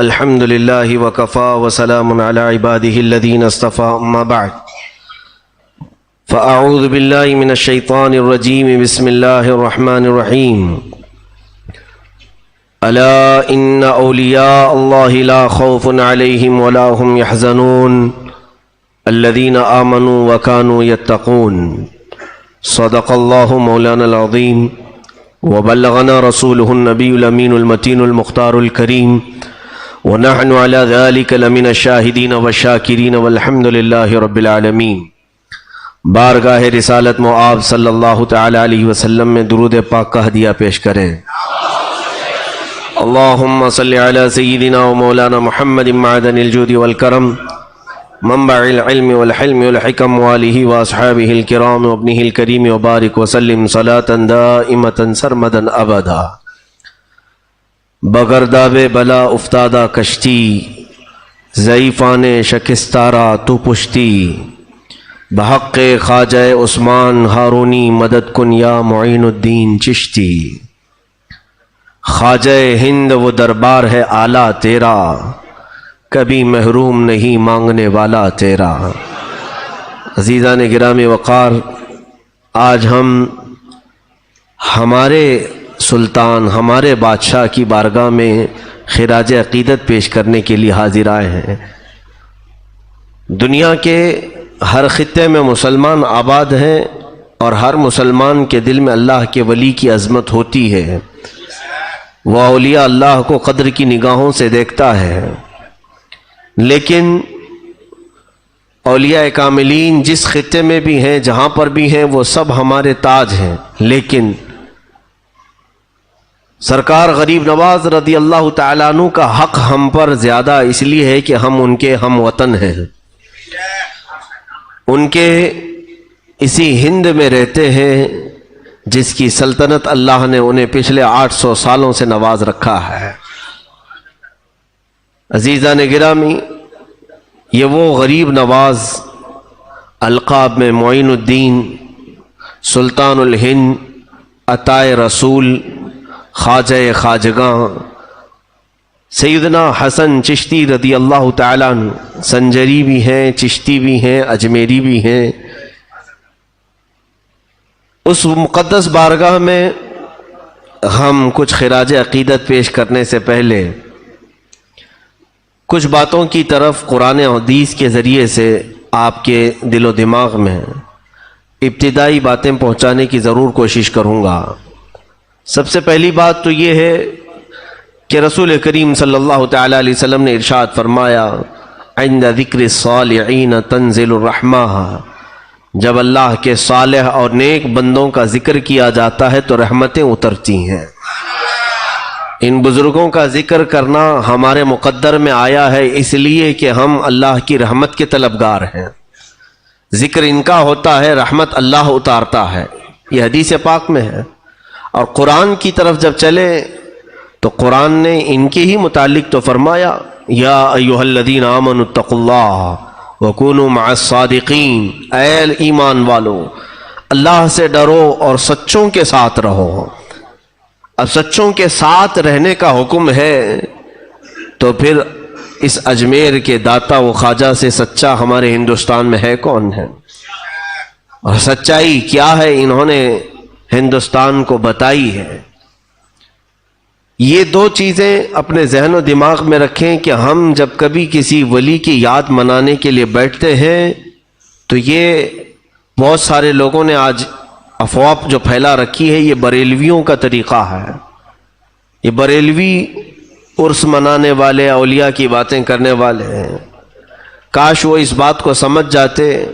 الحمد لله وكفى وسلام على عباده الذين اصطفى أما بعد فأعوذ بالله من الشيطان الرجيم بسم الله الرحمن الرحيم ألا إن أولياء الله لا خوف عليهم ولا هم يحزنون الذين آمنوا وكانوا يتقون صدق الله مولانا العظيم وبلغنا رسوله النبي الأمين المتين المختار الكريم ونحن على ذلك لمن الشاهدين والشاكرين والحمد لله رب العالمين۔ بارگاہ رسالت معاب صلی اللہ تعالی علیہ وسلم میں درود پاک کا ہدیہ پیش کریں۔ اللہم صلی علی سیدنا و مولانا محمد معدن الجود والکرم منبع العلم والحلم والحکم والہ واصحابہ الکرام وابنہ الکریم وبارک وسلم صلاة دائمة سرمدا ابدا۔ بگرداب بلا افتادہ کشتی ضعیفان شکستارا تو پشتی، بحق خواجہ عثمان ہارونی مدد کن یا معین الدین چشتی۔ خواجہ ہند وہ دربار ہے اعلیٰ تیرا، کبھی محروم نہیں مانگنے والا تیرا۔ عزیزان گرامی وقار، آج ہم ہمارے سلطان ہمارے بادشاہ کی بارگاہ میں خراج عقیدت پیش کرنے کے لیے حاضر آئے ہیں۔ دنیا کے ہر خطے میں مسلمان آباد ہیں اور ہر مسلمان کے دل میں اللہ کے ولی کی عظمت ہوتی ہے، وہ اولیاء اللہ کو قدر کی نگاہوں سے دیکھتا ہے، لیکن اولیاء کاملین جس خطے میں بھی ہیں جہاں پر بھی ہیں وہ سب ہمارے تاج ہیں، لیکن سرکار غریب نواز رضی اللہ تعالیٰ عنہ کا حق ہم پر زیادہ اس لیے ہے کہ ہم ان کے ہم وطن ہیں، ان کے اسی ہند میں رہتے ہیں جس کی سلطنت اللہ نے انہیں پچھلے 800 سالوں سے نواز رکھا ہے۔ عزیزان گرامی، یہ وہ غریب نواز القاب میں معین الدین، سلطان الہند، عطائے رسول، خواجہ خواجگاں سیدنا حسن چشتی رضی اللہ تعالیٰ عنہ سنجری بھی ہیں، چشتی بھی ہیں، اجمیری بھی ہیں۔ اس مقدس بارگاہ میں ہم کچھ خراج عقیدت پیش کرنے سے پہلے کچھ باتوں کی طرف قرآن و حدیث کے ذریعے سے آپ کے دل و دماغ میں ابتدائی باتیں پہنچانے کی ضرور کوشش کروں گا۔ سب سے پہلی بات تو یہ ہے کہ رسول کریم صلی اللہ تعالی علیہ وسلم نے ارشاد فرمایا، عند ذکر الصالحین تنزل الرحمہ، جب اللہ کے صالح اور نیک بندوں کا ذکر کیا جاتا ہے تو رحمتیں اترتی ہیں۔ ان بزرگوں کا ذکر کرنا ہمارے مقدر میں آیا ہے اس لیے کہ ہم اللہ کی رحمت کے طلبگار ہیں۔ ذکر ان کا ہوتا ہے، رحمت اللہ اتارتا ہے، یہ حدیث پاک میں ہے۔ اور قرآن کی طرف جب چلے تو قرآن نے ان کے ہی متعلق تو فرمایا، یا ایھا الذین آمنوا اتقوا اللہ وکونوا مع الصادقین، اے ایمان والو اللہ سے ڈرو اور سچوں کے ساتھ رہو۔ اب سچوں کے ساتھ رہنے کا حکم ہے تو پھر اس اجمیر کے داتا و خواجہ سے سچا ہمارے ہندوستان میں ہے کون ہے؟ اور سچائی کیا ہے انہوں نے ہندوستان کو بتائی ہے۔ یہ دو چیزیں اپنے ذہن و دماغ میں رکھیں کہ ہم جب کبھی کسی ولی کی یاد منانے کے لیے بیٹھتے ہیں تو یہ بہت سارے لوگوں نے آج افواہ جو پھیلا رکھی ہے، یہ بریلویوں کا طریقہ ہے۔ یہ بریلوی عرس منانے والے، اولیاء کی باتیں کرنے والے ہیں۔ کاش وہ اس بات کو سمجھ جاتے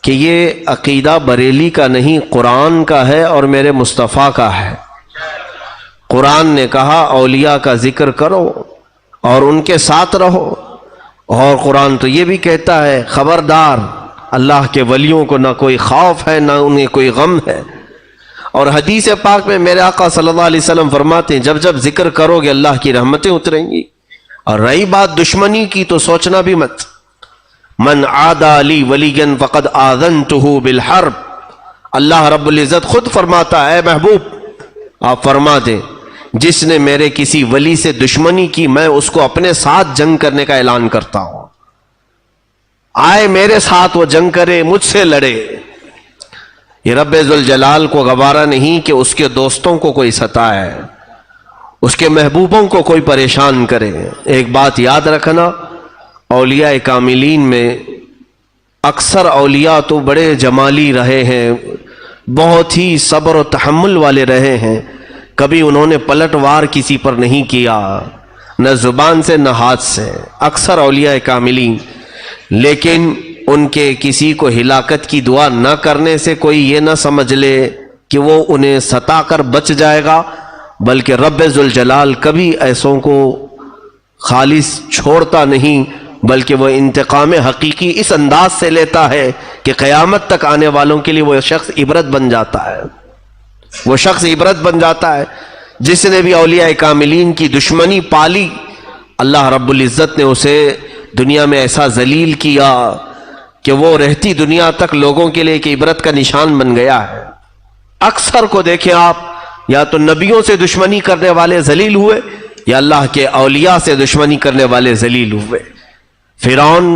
کہ یہ عقیدہ بریلی کا نہیں، قرآن کا ہے اور میرے مصطفیٰ کا ہے۔ قرآن نے کہا اولیاء کا ذکر کرو اور ان کے ساتھ رہو، اور قرآن تو یہ بھی کہتا ہے خبردار اللہ کے ولیوں کو نہ کوئی خوف ہے نہ انہیں کوئی غم ہے۔ اور حدیث پاک میں میرے آقا صلی اللہ علیہ وسلم فرماتے ہیں جب جب ذکر کرو گے اللہ کی رحمتیں اتریں گی۔ اور رہی بات دشمنی کی تو سوچنا بھی مت، من عادى لي وليا فقد آذنته بالحرب، اللہ رب العزت خود فرماتا ہے، اے محبوب آپ فرما دیں جس نے میرے کسی ولی سے دشمنی کی میں اس کو اپنے ساتھ جنگ کرنے کا اعلان کرتا ہوں. آئے میرے ساتھ وہ جنگ کرے, مجھ سے لڑے. یہ رب ذوالجلال کو گوارا نہیں کہ اس کے دوستوں کو کوئی ستائے, اس کے محبوبوں کو کوئی پریشان کرے. ایک بات یاد رکھنا, اولیاء کاملین میں اکثر اولیاء تو بڑے جمالی رہے ہیں, بہت ہی صبر و تحمل والے رہے ہیں. کبھی انہوں نے پلٹ وار کسی پر نہیں کیا, نہ زبان سے نہ ہاتھ سے, اکثر اولیاء کاملین. لیکن ان کے کسی کو ہلاکت کی دعا نہ کرنے سے کوئی یہ نہ سمجھ لے کہ وہ انہیں ستا کر بچ جائے گا, بلکہ رب ذوالجلال کبھی ایسوں کو خالص چھوڑتا نہیں, بلکہ وہ انتقام حقیقی اس انداز سے لیتا ہے کہ قیامت تک آنے والوں کے لیے وہ شخص عبرت بن جاتا ہے. وہ شخص عبرت بن جاتا ہے. جس نے بھی اولیاء کاملین کی دشمنی پالی, اللہ رب العزت نے اسے دنیا میں ایسا ذلیل کیا کہ وہ رہتی دنیا تک لوگوں کے لیے ایک عبرت کا نشان بن گیا ہے. اکثر کو دیکھیں آپ, یا تو نبیوں سے دشمنی کرنے والے ذلیل ہوئے, یا اللہ کے اولیاء سے دشمنی کرنے والے ذلیل ہوئے. فرعون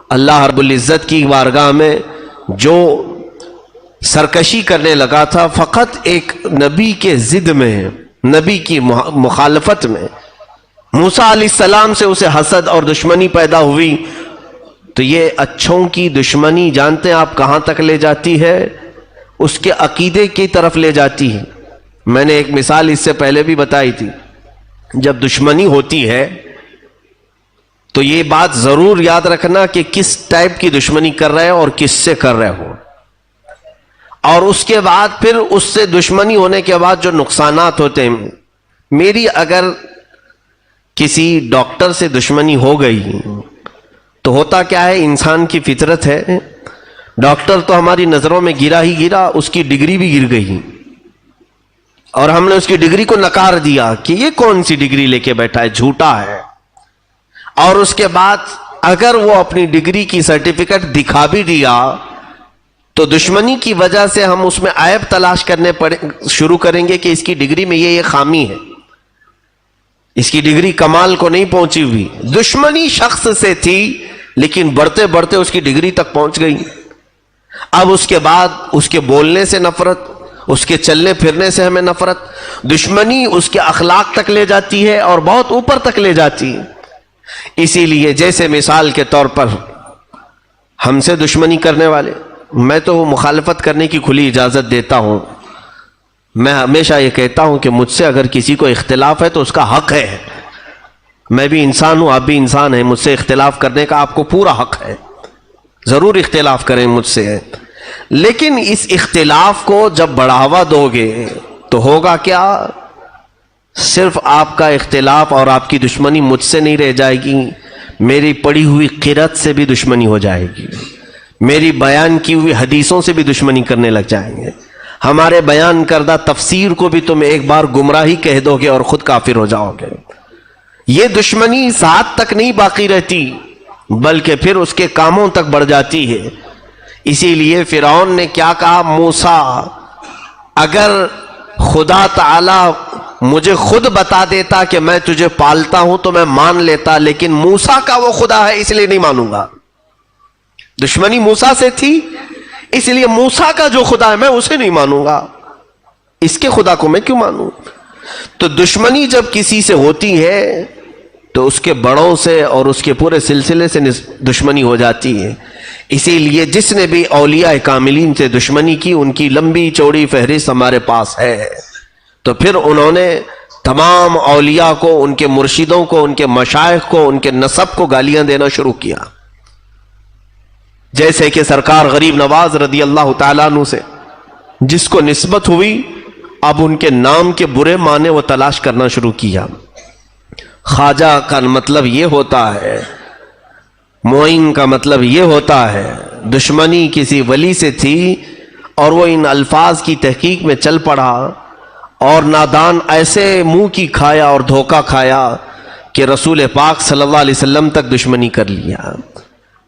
اللہ رب العزت کی بارگاہ میں جو سرکشی کرنے لگا تھا فقط ایک نبی کے ضد میں, نبی کی مخالفت میں, موسیٰ علیہ السلام سے اسے حسد اور دشمنی پیدا ہوئی. تو یہ اچھوں کی دشمنی جانتے ہیں آپ کہاں تک لے جاتی ہے؟ اس کے عقیدے کی طرف لے جاتی ہے. میں نے ایک مثال اس سے پہلے بھی بتائی تھی. جب دشمنی ہوتی ہے تو یہ بات ضرور یاد رکھنا کہ کس ٹائپ کی دشمنی کر رہے ہو اور کس سے کر رہے ہو, اور اس کے بعد پھر اس سے دشمنی ہونے کے بعد جو نقصانات ہوتے ہیں. میری اگر کسی ڈاکٹر سے دشمنی ہو گئی تو ہوتا کیا ہے, انسان کی فطرت ہے, ڈاکٹر تو ہماری نظروں میں گرا ہی گرا, اس کی ڈگری بھی گر گئی, اور ہم نے اس کی ڈگری کو نکار دیا کہ یہ کون سی ڈگری لے کے بیٹھا ہے, جھوٹا ہے. اور اس کے بعد اگر وہ اپنی ڈگری کی سرٹیفکیٹ دکھا بھی دیا تو دشمنی کی وجہ سے ہم اس میں عیب تلاش کرنے شروع کریں گے کہ اس کی ڈگری میں یہ خامی ہے, اس کی ڈگری کمال کو نہیں پہنچی ہوئی. دشمنی شخص سے تھی لیکن بڑھتے بڑھتے اس کی ڈگری تک پہنچ گئی. اب اس کے بعد اس کے بولنے سے نفرت, اس کے چلنے پھرنے سے ہمیں نفرت. دشمنی اس کے اخلاق تک لے جاتی ہے اور بہت اوپر تک لے جاتی ہے. اسی لیے جیسے مثال کے طور پر ہم سے دشمنی کرنے والے, میں تو مخالفت کرنے کی کھلی اجازت دیتا ہوں. میں ہمیشہ یہ کہتا ہوں کہ مجھ سے اگر کسی کو اختلاف ہے تو اس کا حق ہے. میں بھی انسان ہوں, آپ بھی انسان ہیں, مجھ سے اختلاف کرنے کا آپ کو پورا حق ہے. ضرور اختلاف کریں مجھ سے, لیکن اس اختلاف کو جب بڑھاوا دو گے تو ہوگا کیا؟ صرف آپ کا اختلاف اور آپ کی دشمنی مجھ سے نہیں رہ جائے گی, میری پڑھی ہوئی قرأت سے بھی دشمنی ہو جائے گی, میری بیان کی ہوئی حدیثوں سے بھی دشمنی کرنے لگ جائیں گے. ہمارے بیان کردہ تفسیر کو بھی تم ایک بار گمراہی کہہ دو گے اور خود کافر ہو جاؤ گے. یہ دشمنی ساتھ تک نہیں باقی رہتی بلکہ پھر اس کے کاموں تک بڑھ جاتی ہے. اسی لیے فرعون نے کیا کہا, موسیٰ اگر خدا تعالی مجھے خود بتا دیتا کہ میں تجھے پالتا ہوں تو میں مان لیتا, لیکن موسیٰ کا وہ خدا ہے اس لیے نہیں مانوں گا. دشمنی موسیٰ سے تھی اس لیے موسیٰ کا جو خدا ہے میں اسے نہیں مانوں گا, اس کے خدا کو میں کیوں مانوں. تو دشمنی جب کسی سے ہوتی ہے تو اس کے بڑوں سے اور اس کے پورے سلسلے سے دشمنی ہو جاتی ہے. اسی لیے جس نے بھی اولیاء کاملین سے دشمنی کی ان کی لمبی چوڑی فہرست ہمارے پاس ہے. تو پھر انہوں نے تمام اولیاء کو, ان کے مرشدوں کو, ان کے مشائخ کو, ان کے نسب کو گالیاں دینا شروع کیا. جیسے کہ سرکار غریب نواز رضی اللہ تعالیٰ عنہ سے جس کو نسبت ہوئی, اب ان کے نام کے برے معنی وہ تلاش کرنا شروع کیا. خواجہ کا مطلب یہ ہوتا ہے, معین کا مطلب یہ ہوتا ہے. دشمنی کسی ولی سے تھی اور وہ ان الفاظ کی تحقیق میں چل پڑا اور نادان ایسے منہ کی کھایا اور دھوکہ کھایا کہ رسول پاک صلی اللہ علیہ وسلم تک دشمنی کر لیا.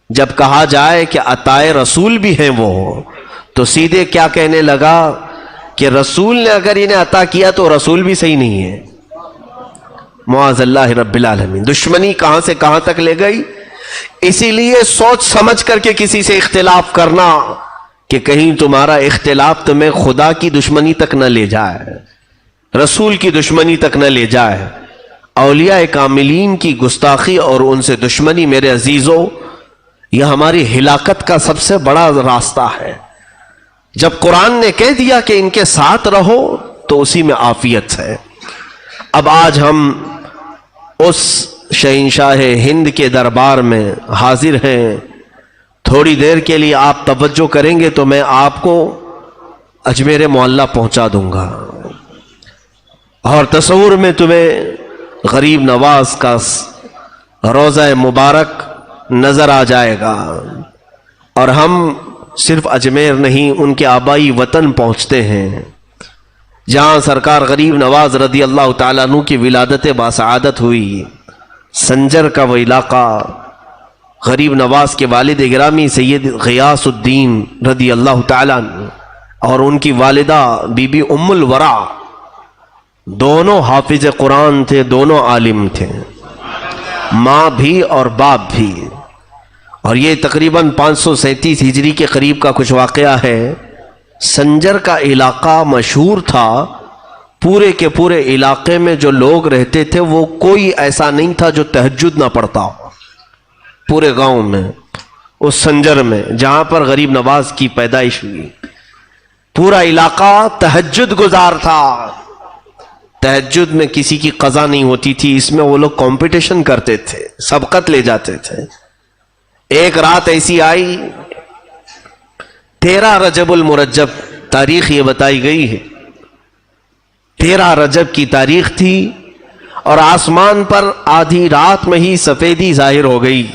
جب کہا جائے کہ عطائے رسول بھی ہیں وہ, تو سیدھے کیا کہنے لگا کہ رسول نے اگر انہیں عطا کیا تو رسول بھی صحیح نہیں ہے. معاذ اللہ رب العالمین. دشمنی کہاں سے کہاں تک لے گئی. اسی لیے سوچ سمجھ کر کے کسی سے اختلاف کرنا کہ کہیں تمہارا اختلاف تمہیں خدا کی دشمنی تک نہ لے جائے, رسول کی دشمنی تک نہ لے جائے. اولیاء کاملین کی گستاخی اور ان سے دشمنی میرے عزیزوں یہ ہماری ہلاکت کا سب سے بڑا راستہ ہے. جب قرآن نے کہہ دیا کہ ان کے ساتھ رہو تو اسی میں عافیت ہے. اب آج ہم اس شہنشاہ ہند کے دربار میں حاضر ہیں. تھوڑی دیر کے لیے آپ توجہ کریں گے تو میں آپ کو اجمیر معلیٰ پہنچا دوں گا اور تصور میں تمہیں غریب نواز کا روضہ مبارک نظر آ جائے گا. اور ہم صرف اجمیر نہیں ان کے آبائی وطن پہنچتے ہیں جہاں سرکار غریب نواز رضی اللہ تعالیٰ عنہ کی ولادت باسعادت ہوئی. سنجر کا وہ علاقہ, غریب نواز کے والد گرامی سید غیاث الدین رضی اللہ تعالیٰ عنہ اور ان کی والدہ بی بی ام الورا, دونوں حافظ قرآن تھے, دونوں عالم تھے, ماں بھی اور باپ بھی. اور یہ تقریباً 537 ہجری کے قریب کا کچھ واقعہ ہے. سنجر کا علاقہ مشہور تھا, پورے کے پورے علاقے میں جو لوگ رہتے تھے وہ کوئی ایسا نہیں تھا جو تہجد نہ پڑھتا ہو. پورے گاؤں میں, اس سنجر میں جہاں پر غریب نواز کی پیدائش ہوئی, پورا علاقہ تہجد گزار تھا. تہجد میں کسی کی قضا نہیں ہوتی تھی, اس میں وہ لوگ کمپٹیشن کرتے تھے, سبقت لے جاتے تھے. ایک رات ایسی آئی, 13 رجب المرجب تاریخ یہ بتائی گئی ہے, 13 رجب کی تاریخ تھی اور آسمان پر آدھی رات میں ہی سفیدی ظاہر ہو گئی.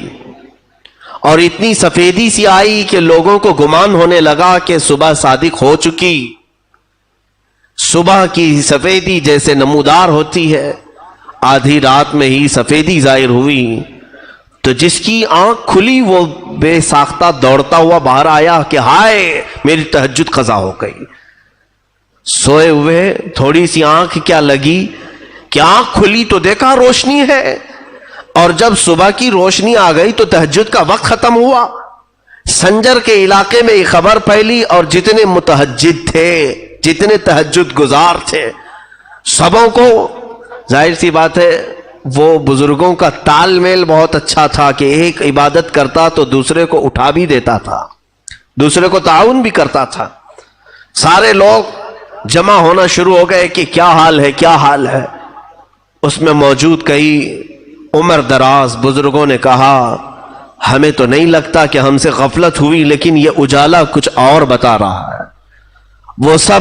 اور اتنی سفیدی سی آئی کہ لوگوں کو گمان ہونے لگا کہ صبح صادق ہو چکی. صبح کی سفیدی جیسے نمودار ہوتی ہے, آدھی رات میں ہی سفیدی ظاہر ہوئی. تو جس کی آنکھ کھلی وہ بے ساختہ دوڑتا ہوا باہر آیا کہ ہائے میری تہجد قضا ہو گئی. سوئے ہوئے تھوڑی سی آنکھ کیا لگی کہ آنکھ کھلی تو دیکھا روشنی ہے, اور جب صبح کی روشنی آ گئی تو تہجد کا وقت ختم ہوا. سنجر کے علاقے میں یہ خبر پھیلی اور جتنے متہجد تھے, جتنے تہجد گزار تھے, سبوں کو ظاہر سی بات ہے وہ بزرگوں کا تال میل بہت اچھا تھا کہ ایک عبادت کرتا تو دوسرے کو اٹھا بھی دیتا تھا, دوسرے کو تعاون بھی کرتا تھا. سارے لوگ جمع ہونا شروع ہو گئے کہ کیا حال ہے, کیا حال ہے. اس میں موجود کئی عمر دراز بزرگوں نے کہا ہمیں تو نہیں لگتا کہ ہم سے غفلت ہوئی, لیکن یہ اجالا کچھ اور بتا رہا ہے. وہ سب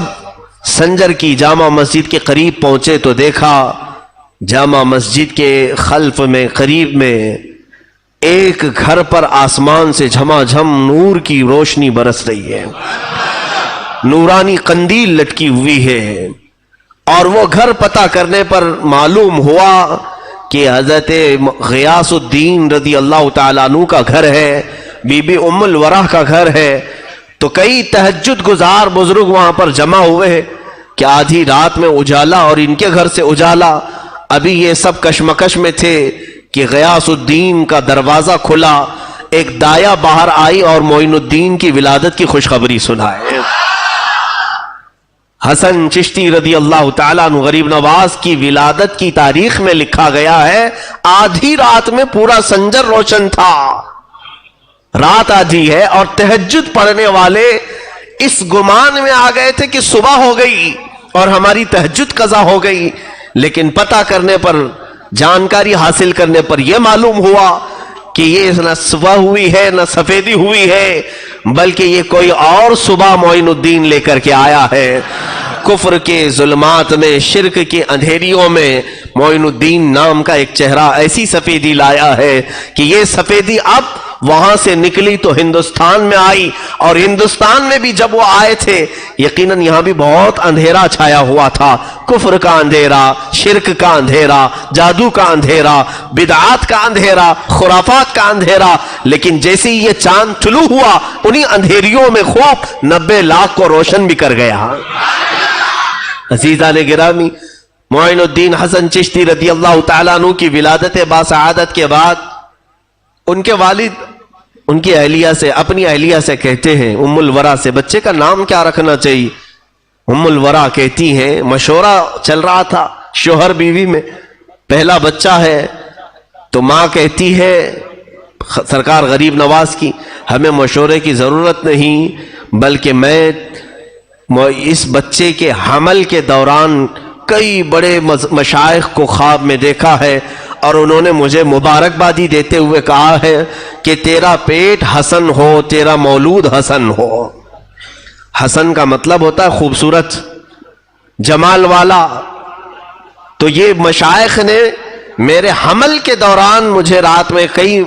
سنجر کی جامع مسجد کے قریب پہنچے تو دیکھا جامع مسجد کے خلف میں قریب میں ایک گھر پر آسمان سے جھماجھم نور کی روشنی برس رہی ہے, نورانی قندیل لٹکی ہوئی ہے. اور وہ گھر پتہ کرنے پر معلوم ہوا کہ حضرت غیاث الدین رضی اللہ تعالیٰ عنہ کا گھر ہے, بی بی ام الورا کا گھر ہے. تو کئی تہجد گزار بزرگ وہاں پر جمع ہوئے کہ آدھی رات میں اجالا اور ان کے گھر سے اجالا. ابھی یہ سب کشمکش میں تھے کہ غیاث الدین کا دروازہ کھلا, ایک دایا باہر آئی اور معین الدین کی ولادت کی خوشخبری سنائے. حسن چشتی رضی اللہ تعالیٰ عنہ غریب نواز کی ولادت کی تاریخ میں لکھا گیا ہے آدھی رات میں پورا سنجر روشن تھا. رات آدھی ہے اور تہجد پڑھنے والے اس گمان میں آ گئے تھے کہ صبح ہو گئی اور ہماری تہجد قضا ہو گئی. لیکن پتہ کرنے پر, جانکاری حاصل کرنے پر یہ معلوم ہوا کہ یہ نہ صبح ہوئی ہے نہ سفیدی ہوئی ہے, بلکہ یہ کوئی اور صبح معین الدین لے کر کے آیا ہے. کفر کے ظلمات میں, شرک کے اندھیریوں میں معین الدین نام کا ایک چہرہ ایسی سفیدی لایا ہے کہ یہ سفیدی اب وہاں سے نکلی تو ہندوستان میں آئی. اور ہندوستان میں بھی جب وہ آئے تھے یقیناً یہاں بھی بہت اندھیرا چھایا ہوا تھا, کفر کا اندھیرا, شرک کا اندھیرا, جادو کا اندھیرا, بدعات کا اندھیرا, خرافات کا اندھیرا. لیکن جیسے ہی یہ چاند طلوع ہوا انہی اندھیریوں میں خوب 90 لاکھ کو روشن بھی کر گیا. عزیزان گرامی, معین الدین حسن چشتی رضی اللہ تعالیٰ عنہ کی ولادت باسعادت کے بعد ان کے والد ان کی اہلیہ سے اپنی اہلیہ سے کہتے ہیں ام الورا سے بچے کا نام کیا رکھنا چاہیے. ام الورا کہتی ہیں مشورہ چل رہا تھا شوہر بیوی میں, پہلا بچہ ہے تو ماں کہتی ہے سرکار غریب نواز کی ہمیں مشورے کی ضرورت نہیں, بلکہ میں اس بچے کے حمل کے دوران کئی بڑے مشائخ کو خواب میں دیکھا ہے اور انہوں نے مجھے مبارکبادی دیتے ہوئے کہا ہے کہ تیرا پیٹ حسن ہو, تیرا مولود حسن ہو. حسن کا مطلب ہوتا ہے خوبصورت, جمال والا. تو یہ مشائخ نے میرے حمل کے دوران مجھے رات میں کئی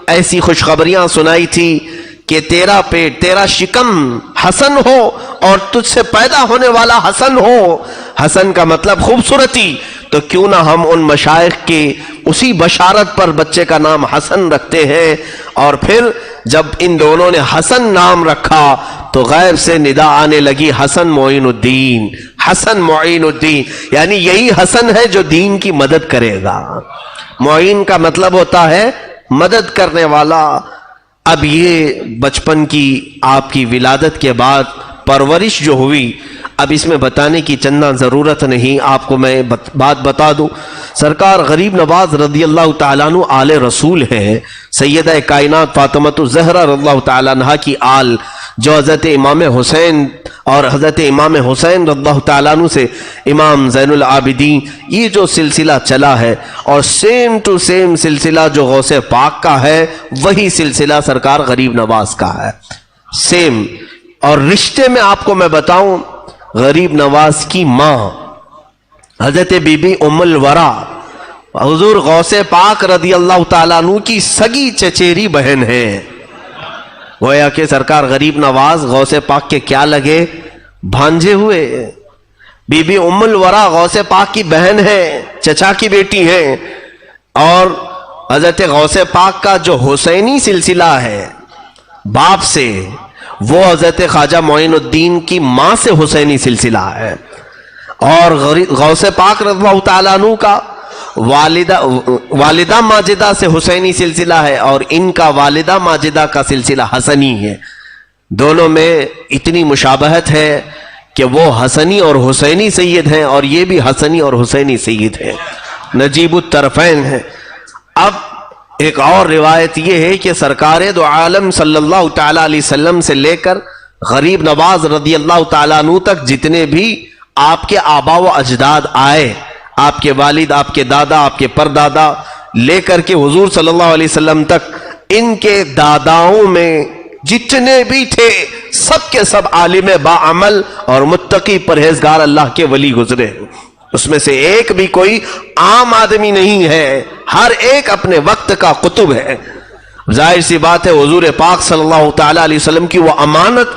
ایسی خوشخبریاں سنائی تھی کہ تیرا پیٹ, تیرا شکم حسن ہو اور تجھ سے پیدا ہونے والا حسن ہو. حسن کا مطلب خوبصورتی. تو کیوں نہ ہم ان مشائخ کی اسی بشارت پر بچے کا نام حسن رکھتے ہیں. اور پھر جب ان دونوں نے حسن نام رکھا تو غیب سے ندا آنے لگی حسن معین الدین, حسن معین الدین, یعنی یہی حسن ہے جو دین کی مدد کرے گا. معین کا مطلب ہوتا ہے مدد کرنے والا. اب یہ بچپن کی آپ کی ولادت کے بعد پرورش جو ہوئی, اب اس میں بتانے کی چندہ ضرورت نہیں, آپ کو میں بات بتا دوں. سرکار غریب نواز رضی اللہ تعالیٰ عنہ آل رسول ہے. سیدہ کائنات فاطمۃ الزہرا رضی اللہ تعالیٰ عنہ کی آل جو حضرت امام حسین اور حضرت امام حسین رضی اللہ تعالیٰ عنہ سے امام زین العابدین, یہ جو سلسلہ چلا ہے اور سیم ٹو سیم سلسلہ جو غوث پاک کا ہے وہی سلسلہ سرکار غریب نواز کا ہے, سیم. اور رشتے میں آپ کو میں بتاؤں, غریب نواز کی ماں حضرت بی بی ام الورا حضور غوث پاک رضی اللہ تعالیٰ عنہ کی سگی چچیری بہن ہے. گویا کہ سرکار غریب نواز غوث پاک کے کیا لگے, بھانجے ہوئے. بی بی ام الورا غوث پاک کی بہن ہے, چچا کی بیٹی ہیں. اور حضرت غوث پاک کا جو حسینی سلسلہ ہے باپ سے, وہ حضرت خواجہ معین الدین کی ماں سے حسینی سلسلہ ہے. اور غوث پاک رضی اللہ تعالیٰ عنہ کا والدہ ماجدہ سے حسینی سلسلہ ہے اور ان کا والدہ ماجدہ کا سلسلہ حسنی ہے. دونوں میں اتنی مشابہت ہے کہ وہ حسنی اور حسینی سید ہیں اور یہ بھی حسنی اور حسینی سید ہیں, نجیب الطرفین ہیں. اب ایک اور روایت یہ ہے کہ سرکار دو عالم صلی اللہ تعالیٰ علیہ وسلم سے لے کر غریب نواز رضی اللہ تعالیٰ عنہ تک جتنے بھی آپ کے آبا و اجداد آئے, آپ کے والد, آپ کے دادا, آپ کے پردادا, لے کر کے حضور صلی اللہ علیہ وسلم تک, ان کے داداؤں میں جتنے بھی تھے سب کے سب عالم باعمل اور متقی پرہیزگار اللہ کے ولی گزرے. اس میں سے ایک بھی کوئی عام آدمی نہیں ہے, ہر ایک اپنے وقت کا قطب ہے. ظاہر سی بات ہے حضور پاک صلی اللہ تعالیٰ علیہ وسلم کی وہ امانت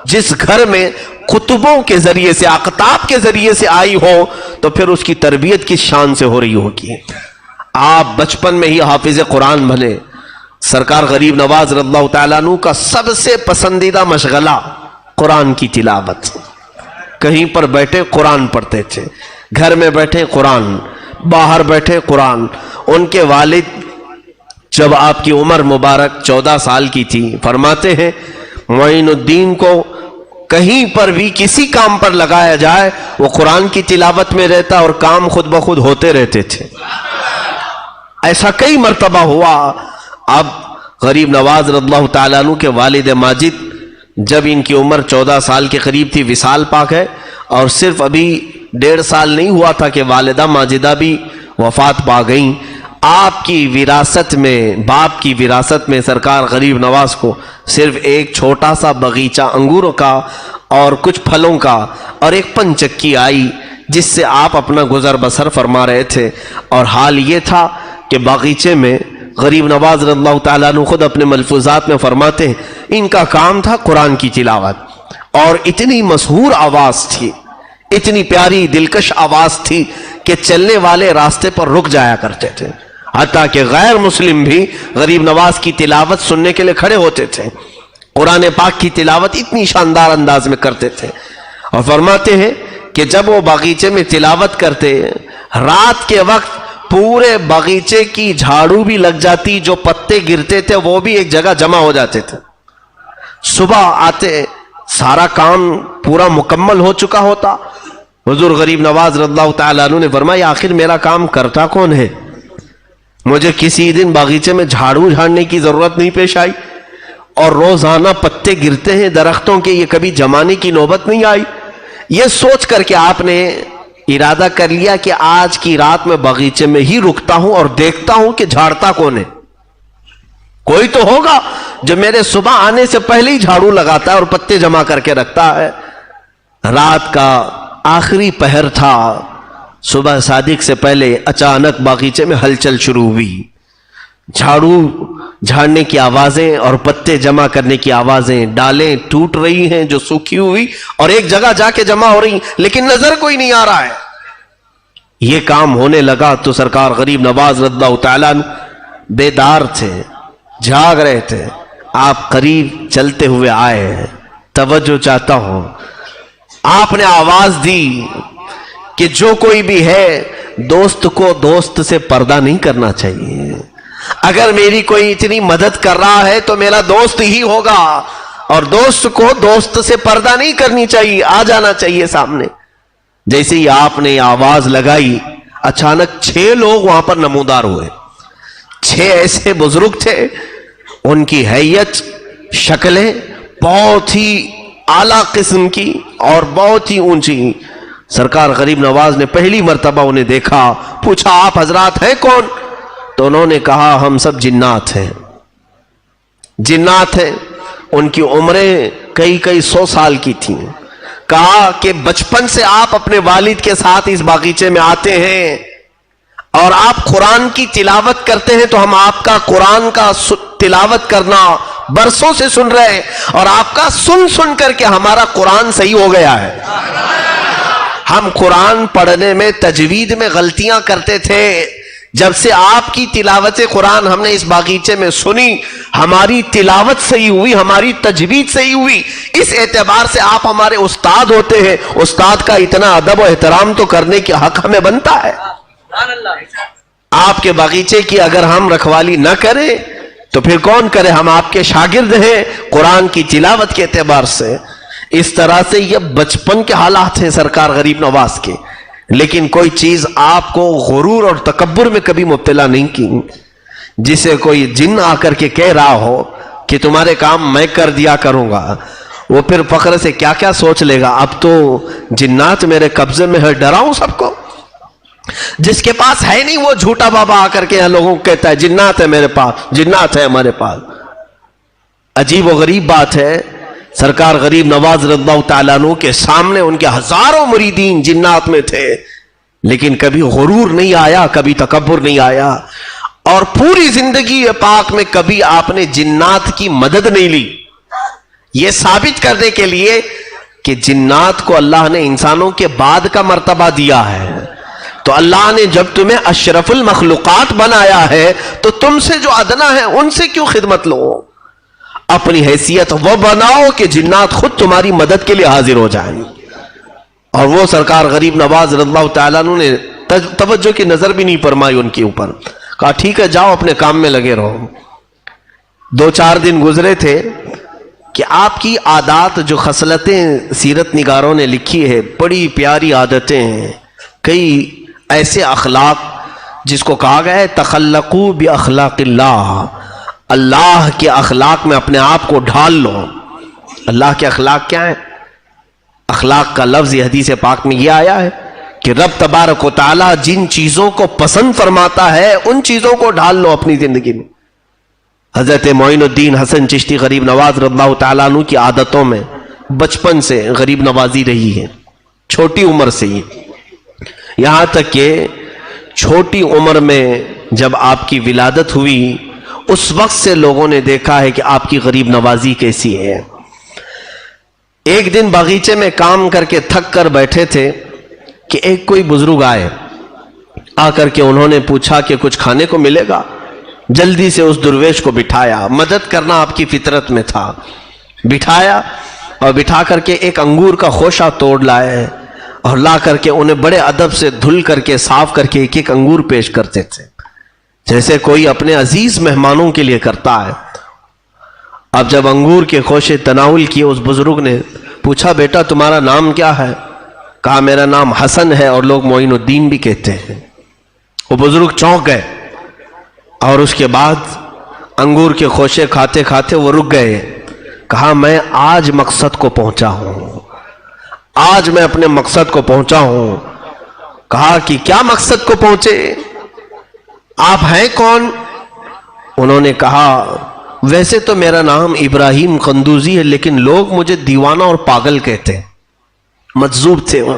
جس گھر میں قطبوں کے ذریعے سے, اقطاب کے ذریعے سے آئی ہو تو پھر اس کی تربیت کس شان سے ہو رہی ہوگی. آپ بچپن میں ہی حافظ قرآن بنے. سرکار غریب نواز رضی اللہ تعالیٰ عنہ کا سب سے پسندیدہ مشغلہ قرآن کی تلاوت. کہیں پر بیٹھے قرآن پڑھتے تھے, گھر میں بیٹھے قرآن, باہر بیٹھے قرآن. ان کے والد جب آپ کی عمر مبارک 14 سال کی تھی, فرماتے ہیں معین الدین کو کہیں پر بھی کسی کام پر لگایا جائے وہ قرآن کی تلاوت میں رہتا اور کام خود بخود ہوتے رہتے تھے. ایسا کئی مرتبہ ہوا. اب غریب نواز رضی اللہ تعالیٰ عنہ کے والد ماجد جب ان کی عمر 14 سال کے قریب تھی, وصال پاک ہے, اور صرف ابھی 1.5 سال نہیں ہوا تھا کہ والدہ ماجدہ بھی وفات پا گئیں. آپ کی وراثت میں, باپ کی وراثت میں سرکار غریب نواز کو صرف ایک چھوٹا سا باغیچہ انگوروں کا اور کچھ پھلوں کا اور ایک پنچکی آئی جس سے آپ اپنا گزر بسر فرما رہے تھے. اور حال یہ تھا کہ باغیچے میں غریب نواز رضی اللہ تعالیٰ عنہ خود اپنے ملفوظات میں فرماتے ہیں ان کا کام تھا قرآن کی تلاوت. اور اتنی مسحور آواز تھی, اتنی پیاری دلکش آواز تھی کہ چلنے والے راستے پر رک جایا کرتے تھے, حتیٰ کہ غیر مسلم بھی غریب نواز کی تلاوت سننے کے لیے کھڑے ہوتے تھے. قرآن پاک کی تلاوت اتنی شاندار انداز میں کرتے تھے. اور فرماتے ہیں کہ جب وہ باغیچے میں تلاوت کرتے رات کے وقت پورے باغیچے کی جھاڑو بھی لگ جاتی، جو پتے گرتے تھے وہ بھی ایک جگہ جمع ہو جاتے تھے. صبح آتے سارا کام پورا مکمل ہو چکا ہوتا. حضور غریب نواز رضی اللہ تعالیٰ عنہ نے فرمایا آخر میرا کام کرتا کون ہے؟ مجھے کسی دن باغیچے میں جھاڑو جھاڑنے کی ضرورت نہیں پیش آئی، اور روزانہ پتے گرتے ہیں درختوں کے، یہ کبھی جمانے کی نوبت نہیں آئی. یہ سوچ کر کے آپ نے ارادہ کر لیا کہ آج کی رات میں باغیچے میں ہی رکتا ہوں اور دیکھتا ہوں کہ جھاڑتا کون ہے. کوئی تو ہوگا جو میرے صبح آنے سے پہلے ہی جھاڑو لگاتا ہے اور پتے جمع کر کے رکھتا ہے. رات کا آخری پہر تھا، صبح صادق سے پہلے اچانک باغیچے میں ہلچل شروع ہوئی. جھاڑو جھاڑنے کی آوازیں اور پتے جمع کرنے کی آوازیں، ڈالیں ٹوٹ رہی ہیں جو سوکھی ہوئی اور ایک جگہ جا کے جمع ہو رہی، لیکن نظر کوئی نہیں آ رہا ہے. یہ کام ہونے لگا تو سرکار غریب نواز رضی اللہ تعالیٰ بیدار تھے، جاگ رہے تھے. آپ قریب چلتے ہوئے آئے، توجہ چاہتا ہوں. آپ نے آواز دی کہ جو کوئی بھی ہے دوست کو دوست سے پردہ نہیں کرنا چاہیے. اگر میری کوئی اتنی مدد کر رہا ہے تو میرا دوست ہی ہوگا، اور دوست کو دوست سے پردہ نہیں کرنی چاہیے، آ جانا چاہیے سامنے. جیسے ہی آپ نے آواز لگائی اچانک 6 لوگ وہاں پر نمودار ہوئے. 6 ایسے بزرگ تھے، ان کی حیت شکلیں بہت ہی اعلیٰ قسم کی اور بہت ہی اونچی. سرکار غریب نواز نے پہلی مرتبہ انہیں دیکھا، پوچھا آپ حضرات ہیں کون؟ تو انہوں نے کہا ہم سب جنات ہیں. جنات ہیں. ان کی عمریں کئی 100 سال کی تھیں. کہا کہ بچپن سے آپ اپنے والد کے ساتھ اس باغیچے میں آتے ہیں اور آپ قرآن کی تلاوت کرتے ہیں، تو ہم آپ کا قرآن کا تلاوت کرنا برسوں سے سن رہے ہیں، اور آپ کا سن کر کے ہمارا قرآن صحیح ہو گیا ہے. ہم قرآن پڑھنے میں تجوید میں غلطیاں کرتے تھے، جب سے آپ کی تلاوت قرآن ہم نے اس باغیچے میں سنی ہماری تلاوت صحیح ہوئی، ہماری تجوید صحیح ہوئی. اس اعتبار سے آپ ہمارے استاد ہوتے ہیں. استاد کا اتنا ادب و احترام تو کرنے کے حق ہمیں بنتا ہے. آپ کے باغیچے کی اگر ہم رکھوالی نہ کریں تو پھر کون کرے؟ ہم آپ کے شاگرد ہیں قرآن کی تلاوت کے اعتبار سے. اس طرح سے یہ بچپن کے حالات ہیں سرکار غریب نواز کے. لیکن کوئی چیز آپ کو غرور اور تکبر میں کبھی مبتلا نہیں کی. جسے کوئی جن آ کر کے کہہ رہا ہو کہ تمہارے کام میں کر دیا کروں گا، وہ پھر فخر سے کیا کیا سوچ لے گا. اب تو جنات میرے قبضے میں ہے، ڈراؤں سب کو. جس کے پاس ہے نہیں وہ جھوٹا بابا آ کر کے لوگوں کو کہتا ہے جنات ہے میرے پاس، جنات ہے ہمارے پاس. عجیب و غریب بات ہے، سرکار غریب نواز رضی اللہ تعالیٰ عنہ کے سامنے ان کے ہزاروں مریدین جنات میں تھے، لیکن کبھی غرور نہیں آیا، کبھی تکبر نہیں آیا. اور پوری زندگی پاک میں کبھی آپ نے جنات کی مدد نہیں لی. یہ ثابت کرنے کے لیے کہ جنات کو اللہ نے انسانوں کے بعد کا مرتبہ دیا ہے، تو اللہ نے جب تمہیں اشرف المخلوقات بنایا ہے تو تم سے جو ادنا ہے ان سے کیوں خدمت لو؟ اپنی حیثیت وہ بناؤ کہ جنات خود تمہاری مدد کے لیے حاضر ہو جائیں. اور وہ سرکار غریب نواز رضی اللہ تعالیٰ عنہ نے توجہ کی نظر بھی نہیں فرمائی ان کے اوپر. کہا ٹھیک ہے جاؤ اپنے کام میں لگے رہو. 2-4 دن گزرے تھے کہ آپ کی عادات جو خصلتیں سیرت نگاروں نے لکھی ہے، بڑی پیاری عادتیں ہیں. کئی ایسے اخلاق جس کو کہا گیا ہے تخلقوا باخلاق اللہ، اللہ کے اخلاق میں اپنے آپ کو ڈھال لو. اللہ کے اخلاق کیا ہیں؟ اخلاق کا لفظ حدیث پاک میں یہ آیا ہے کہ رب تبارک و تعالی جن چیزوں کو پسند فرماتا ہے ان چیزوں کو ڈھال لو اپنی زندگی میں. حضرت معین الدین حسن چشتی غریب نواز رضی اللہ تعالیٰ عنہ کی عادتوں میں بچپن سے غریب نوازی رہی ہے، چھوٹی عمر سے ہی. یہاں تک کہ چھوٹی عمر میں جب آپ کی ولادت ہوئی اس وقت سے لوگوں نے دیکھا ہے کہ آپ کی غریب نوازی کیسی ہے. ایک دن باغیچے میں کام کر کے تھک کر بیٹھے تھے کہ ایک کوئی بزرگ آئے. آ کر کے انہوں نے پوچھا کہ کچھ کھانے کو ملے گا. جلدی سے اس درویش کو بٹھایا، مدد کرنا آپ کی فطرت میں تھا. بٹھایا اور بٹھا کر کے ایک انگور کا خوشہ توڑ لائے اور لا کر کے انہیں بڑے ادب سے دھل کر کے صاف کر کے ایک ایک انگور پیش کرتے تھے، جیسے کوئی اپنے عزیز مہمانوں کے لیے کرتا ہے۔ اب جب انگور کے خوشے تناول کیے، اس بزرگ نے پوچھا بیٹا تمہارا نام کیا ہے؟ کہا میرا نام حسن ہے اور لوگ معین الدین بھی کہتے ہیں۔ وہ بزرگ چونک گئے اور اس کے بعد انگور کے خوشے کھاتے کھاتے وہ رک گئے۔ کہا میں آج مقصد کو پہنچا ہوں، آج میں اپنے مقصد کو پہنچا ہوں۔ کہا کہ کیا مقصد کو پہنچے؟ آپ ہیں کون؟ انہوں نے کہا ویسے تو میرا نام ابراہیم قندوزی ہے، لیکن لوگ مجھے دیوانہ اور پاگل کہتے ہیں۔ مجذوب تھے وہ،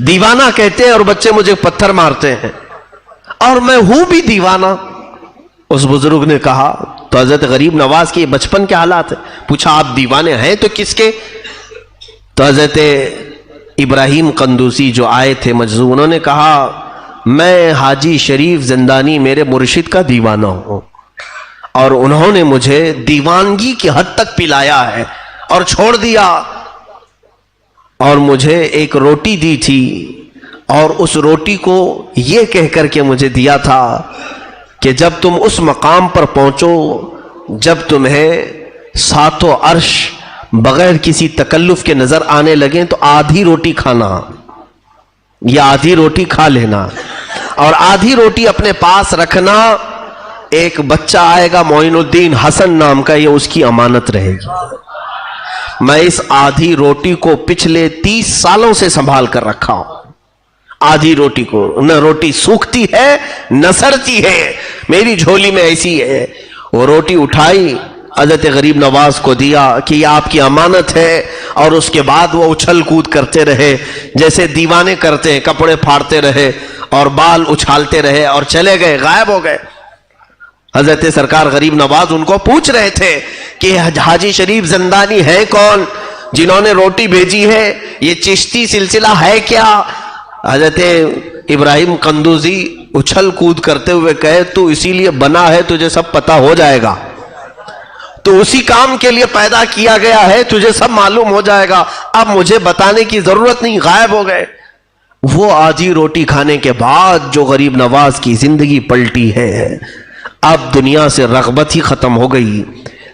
دیوانہ کہتے ہیں اور بچے مجھے پتھر مارتے ہیں، اور میں ہوں بھی دیوانہ۔ اس بزرگ نے کہا تو حضرت غریب نواز کے بچپن کے حالات ہیں۔ پوچھا آپ دیوانے ہیں تو کس کے؟ تو حضرت ابراہیم قندوزی جو آئے تھے مجذوب، انہوں نے کہا میں حاجی شریف زندانی میرے مرشد کا دیوانہ ہوں، اور انہوں نے مجھے دیوانگی کی حد تک پلایا ہے اور چھوڑ دیا، اور مجھے ایک روٹی دی تھی، اور اس روٹی کو یہ کہہ کر کے مجھے دیا تھا کہ جب تم اس مقام پر پہنچو جب تمہیں ساتوں عرش بغیر کسی تکلف کے نظر آنے لگیں تو آدھی روٹی کھانا، یا آدھی روٹی کھا لینا، اور آدھی روٹی اپنے پاس رکھنا۔ ایک بچہ آئے گا معین الدین حسن نام کا، یہ اس کی امانت رہے گی۔ میں اس آدھی روٹی کو پچھلے 30 سالوں سے سنبھال کر رکھا ہوں۔ آدھی روٹی کو، نہ روٹی سوکھتی ہے نہ سڑتی ہے، میری جھولی میں ایسی ہے۔ وہ روٹی اٹھائی، حضرت غریب نواز کو دیا کہ یہ آپ کی امانت ہے، اور اس کے بعد وہ اچھل کود کرتے رہے جیسے دیوانے کرتے ہیں، کپڑے پھاڑتے رہے اور بال اچھالتے رہے اور چلے گئے، غائب ہو گئے۔ حضرت سرکار غریب نواز ان کو پوچھ رہے تھے کہ حاجی شریف زندانی ہے کون جنہوں نے روٹی بھیجی ہے؟ یہ چشتی سلسلہ ہے کیا؟ حضرت ابراہیم قندوزی اچھل کود کرتے ہوئے کہے تو اسی لیے بنا ہے، تجھے سب پتا ہو جائے گا، تو اسی کام کے لیے پیدا کیا گیا ہے، تجھے سب معلوم ہو جائے گا، اب مجھے بتانے کی ضرورت نہیں، غائب ہو گئے۔ وہ آدھی روٹی کھانے کے بعد جو غریب نواز کی زندگی پلٹی ہے، اب دنیا سے رغبت ہی ختم ہو گئی،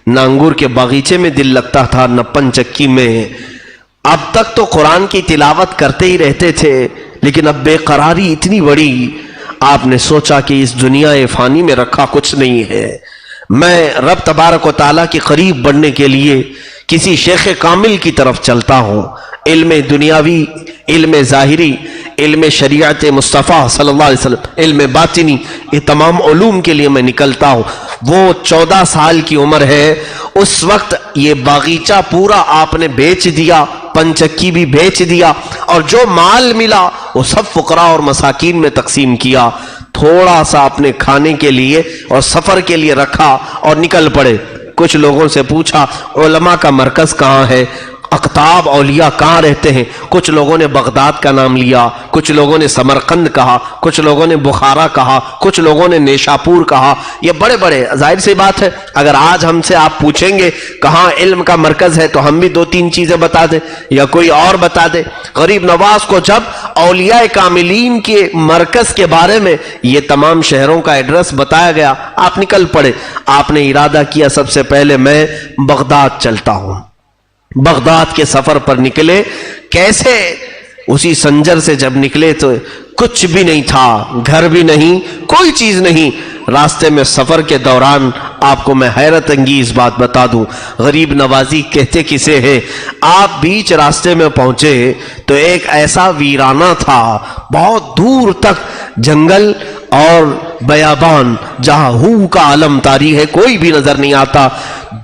نہ انگور کے باغیچے میں دل لگتا تھا نہ پنچکی میں۔ اب تک تو قرآن کی تلاوت کرتے ہی رہتے تھے، لیکن اب بے قراری اتنی بڑی، آپ نے سوچا کہ اس دنیا فانی میں رکھا کچھ نہیں ہے، میں رب تبارک و تعالیٰ کے قریب بڑھنے کے لیے کسی شیخ کامل کی طرف چلتا ہوں، علم دنیاوی، علم ظاہری، علم شریعت مصطفیٰ صلی اللہ علیہ وسلم، علم باطنی، یہ تمام علوم کے لیے میں نکلتا ہوں۔ وہ 14 سال کی عمر ہے، اس وقت یہ باغیچہ پورا آپ نے بیچ دیا، پنچکی بھی بیچ دیا، اور جو مال ملا وہ سب فقراء اور مساکین میں تقسیم کیا، تھوڑا سا اپنے کھانے کے لیے اور سفر کے لیے رکھا اور نکل پڑے۔ کچھ لوگوں سے پوچھا علماء کا مرکز کہاں ہے، اقطاب اولیاء کہاں رہتے ہیں؟ کچھ لوگوں نے بغداد کا نام لیا، کچھ لوگوں نے سمرقند کہا، کچھ لوگوں نے بخارا کہا، کچھ لوگوں نے نیشاپور کہا۔ یہ بڑے بڑے، ظاہر سی بات ہے اگر آج ہم سے آپ پوچھیں گے کہاں علم کا مرکز ہے تو ہم بھی 2-3 چیزیں بتا دیں یا کوئی اور بتا دے۔ غریب نواز کو جب اولیاء کاملین کے مرکز کے بارے میں یہ تمام شہروں کا ایڈریس بتایا گیا، آپ نکل پڑے۔ آپ نے ارادہ کیا سب سے پہلے میں بغداد چلتا ہوں۔ بغداد کے سفر پر نکلے، کیسے؟ اسی سنجر سے جب نکلے تو کچھ بھی نہیں تھا، گھر بھی نہیں، کوئی چیز نہیں۔ راستے میں سفر کے دوران آپ کو میں حیرت انگیز بات بتا دوں، غریب نوازی کہتے کسے ہیں، آپ بیچ راستے میں پہنچے تو ایک ایسا ویرانہ تھا، بہت دور تک جنگل اور بیابان، جہاں ہو کا عالم طاری ہے، کوئی بھی نظر نہیں آتا۔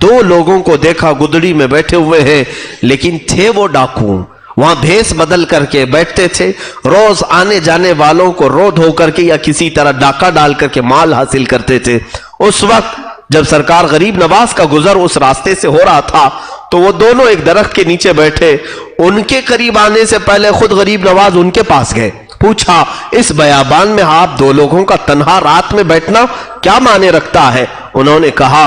2 لوگوں کو دیکھا گدڑی میں بیٹھے ہوئے ہیں، لیکن تھے وہ ڈاکو، وہاں بھیس بدل کر کے بیٹھتے تھے، روز آنے جانے والوں کو رو دھو کر کے یا کسی طرح ڈاکہ ڈال کر کے مال حاصل کرتے تھے۔ اس وقت جب سرکار غریب نواز کا گزر اس راستے سے ہو رہا تھا تو وہ دونوں ایک درخت کے نیچے بیٹھے، ان کے قریب آنے سے پہلے خود غریب نواز ان کے پاس گئے، پوچھا اس بیابان میں آپ 2 لوگوں کا تنہا رات میں بیٹھنا کیا معنی رکھتا ہے؟ انہوں نے کہا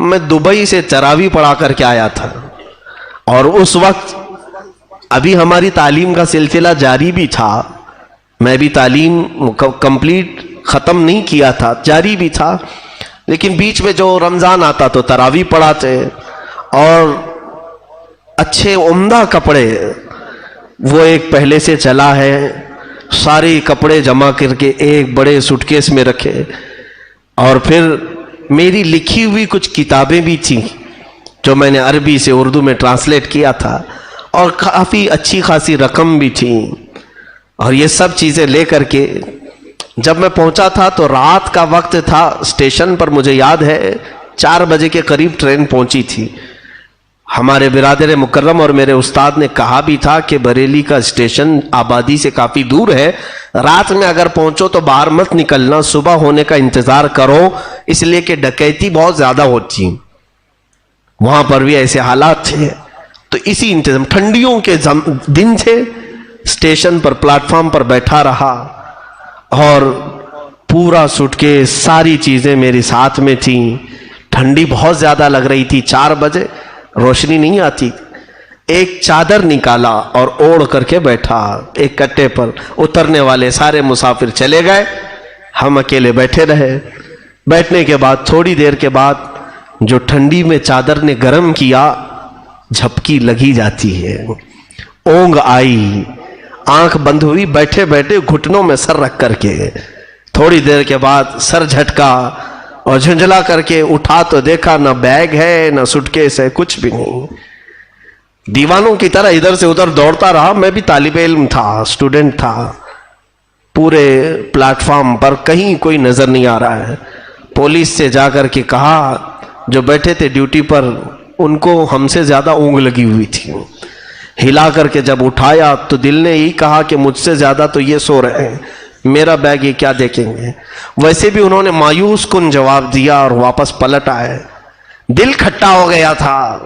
میں دبئی سے تراویح پڑھا کر کے آیا تھا، اور اس وقت ابھی ہماری تعلیم کا سلسلہ جاری بھی تھا، میں بھی تعلیم کمپلیٹ ختم نہیں کیا تھا، جاری بھی تھا، لیکن بیچ میں جو رمضان آتا تو تراویح پڑھاتے، اور اچھے عمدہ کپڑے وہ ایک پہلے سے چلا ہے، سارے کپڑے جمع کر کے ایک بڑے سوٹ کیس میں رکھے، اور پھر میری لکھی ہوئی کچھ کتابیں بھی تھیں جو میں نے عربی سے اردو میں ٹرانسلیٹ کیا تھا، اور کافی اچھی خاصی رقم بھی تھی، اور یہ سب چیزیں لے کر کے جب میں پہنچا تھا تو رات کا وقت تھا، اسٹیشن پر مجھے یاد ہے 4 بجے کے قریب ٹرین پہنچی تھی۔ ہمارے برادر مکرم اور میرے استاد نے کہا بھی تھا کہ بریلی کا اسٹیشن آبادی سے کافی دور ہے، رات میں اگر پہنچو تو باہر مت نکلنا، صبح ہونے کا انتظار کرو، اس لیے کہ ڈکیتی بہت زیادہ ہوتی، وہاں پر بھی ایسے حالات تھے۔ تو اسی انتظام، ٹھنڈیوں کے دن تھے، اسٹیشن پر پلیٹ فارم پر بیٹھا رہا، اور پورا سوٹ کے ساری چیزیں میری ساتھ میں تھیں، ٹھنڈی بہت زیادہ لگ رہی تھی، 4 بجے روشنی نہیں آتی، ایک چادر نکالا اور اوڑھ کر کے بیٹھا ایک کٹے پر، اترنے والے سارے مسافر چلے گئے، ہم اکیلے بیٹھے رہے۔ بیٹھنے کے بعد تھوڑی دیر کے بعد جو ٹھنڈی میں چادر نے گرم کیا، جھپکی لگی جاتی ہے، اونگ آئی، آنکھ بند ہوئی، بیٹھے بیٹھے گھٹنوں میں سر رکھ کر کے، تھوڑی دیر کے بعد سر جھٹکا اور جھنجھلا کر کے اٹھا تو دیکھا نہ بیگ ہے نہ سوٹ کیس ہے، کچھ بھی نہیں۔ دیوانوں کی طرح ادھر سے ادھر دوڑتا رہا، میں بھی طالب علم تھا، اسٹوڈنٹ تھا، پورے پلیٹ فارم پر کہیں کوئی نظر نہیں آ رہا ہے۔ پولیس سے جا کر کے کہا، جو بیٹھے تھے ڈیوٹی پر ان کو ہم سے زیادہ اونگ لگی ہوئی تھی، ہلا کر کے جب اٹھایا تو دل نے یہی کہا کہ مجھ سے زیادہ تو یہ سو رہے ہیں، میرا بیگ یہ کیا دیکھیں گے۔ ویسے بھی انہوں نے مایوس کن جواب دیا اور واپس پلٹ آئے، دل کھٹا ہو گیا تھا،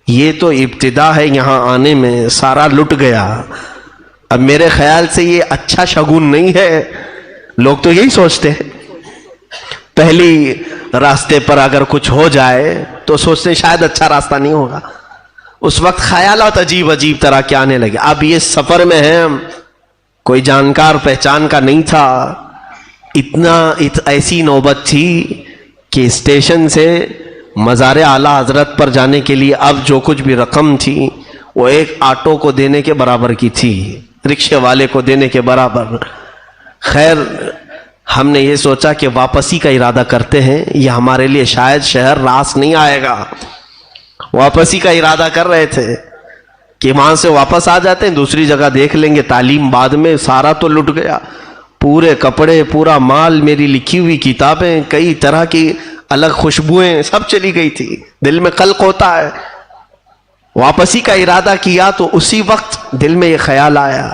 یہ تو ابتدا ہے، یہاں آنے میں سارا لٹ گیا۔ اب میرے خیال سے یہ اچھا شگون نہیں ہے، لوگ تو یہی سوچتے ہیں، پہلی راستے پر اگر کچھ ہو جائے تو سوچتے ہیں شاید اچھا راستہ نہیں ہوگا۔ اس وقت خیالات عجیب عجیب طرح کے آنے لگے۔ اب یہ سفر میں ہیں، کوئی جانکار پہچان کا نہیں تھا، ایسی نوبت تھی کہ اسٹیشن سے مزار اعلیٰ حضرت پر جانے کے لیے اب جو کچھ بھی رقم تھی وہ ایک آٹو کو دینے کے برابر کی تھی، رکشے والے کو دینے کے برابر۔ خیر ہم نے یہ سوچا کہ واپسی کا ارادہ کرتے ہیں، یہ ہمارے لیے شاید شہر راس نہیں آئے گا، واپسی کا ارادہ کر رہے تھے کہ وہاں سے واپس آ جاتے ہیں، دوسری جگہ دیکھ لیں گے، تعلیم بعد میں۔ سارا تو لٹ گیا، پورے کپڑے، پورا مال، میری لکھی ہوئی کتابیں، کئی طرح کی الگ خوشبوئیں، سب چلی گئی تھی۔ دل میں قلق ہوتا ہے۔ واپسی کا ارادہ کیا تو اسی وقت دل میں یہ خیال آیا،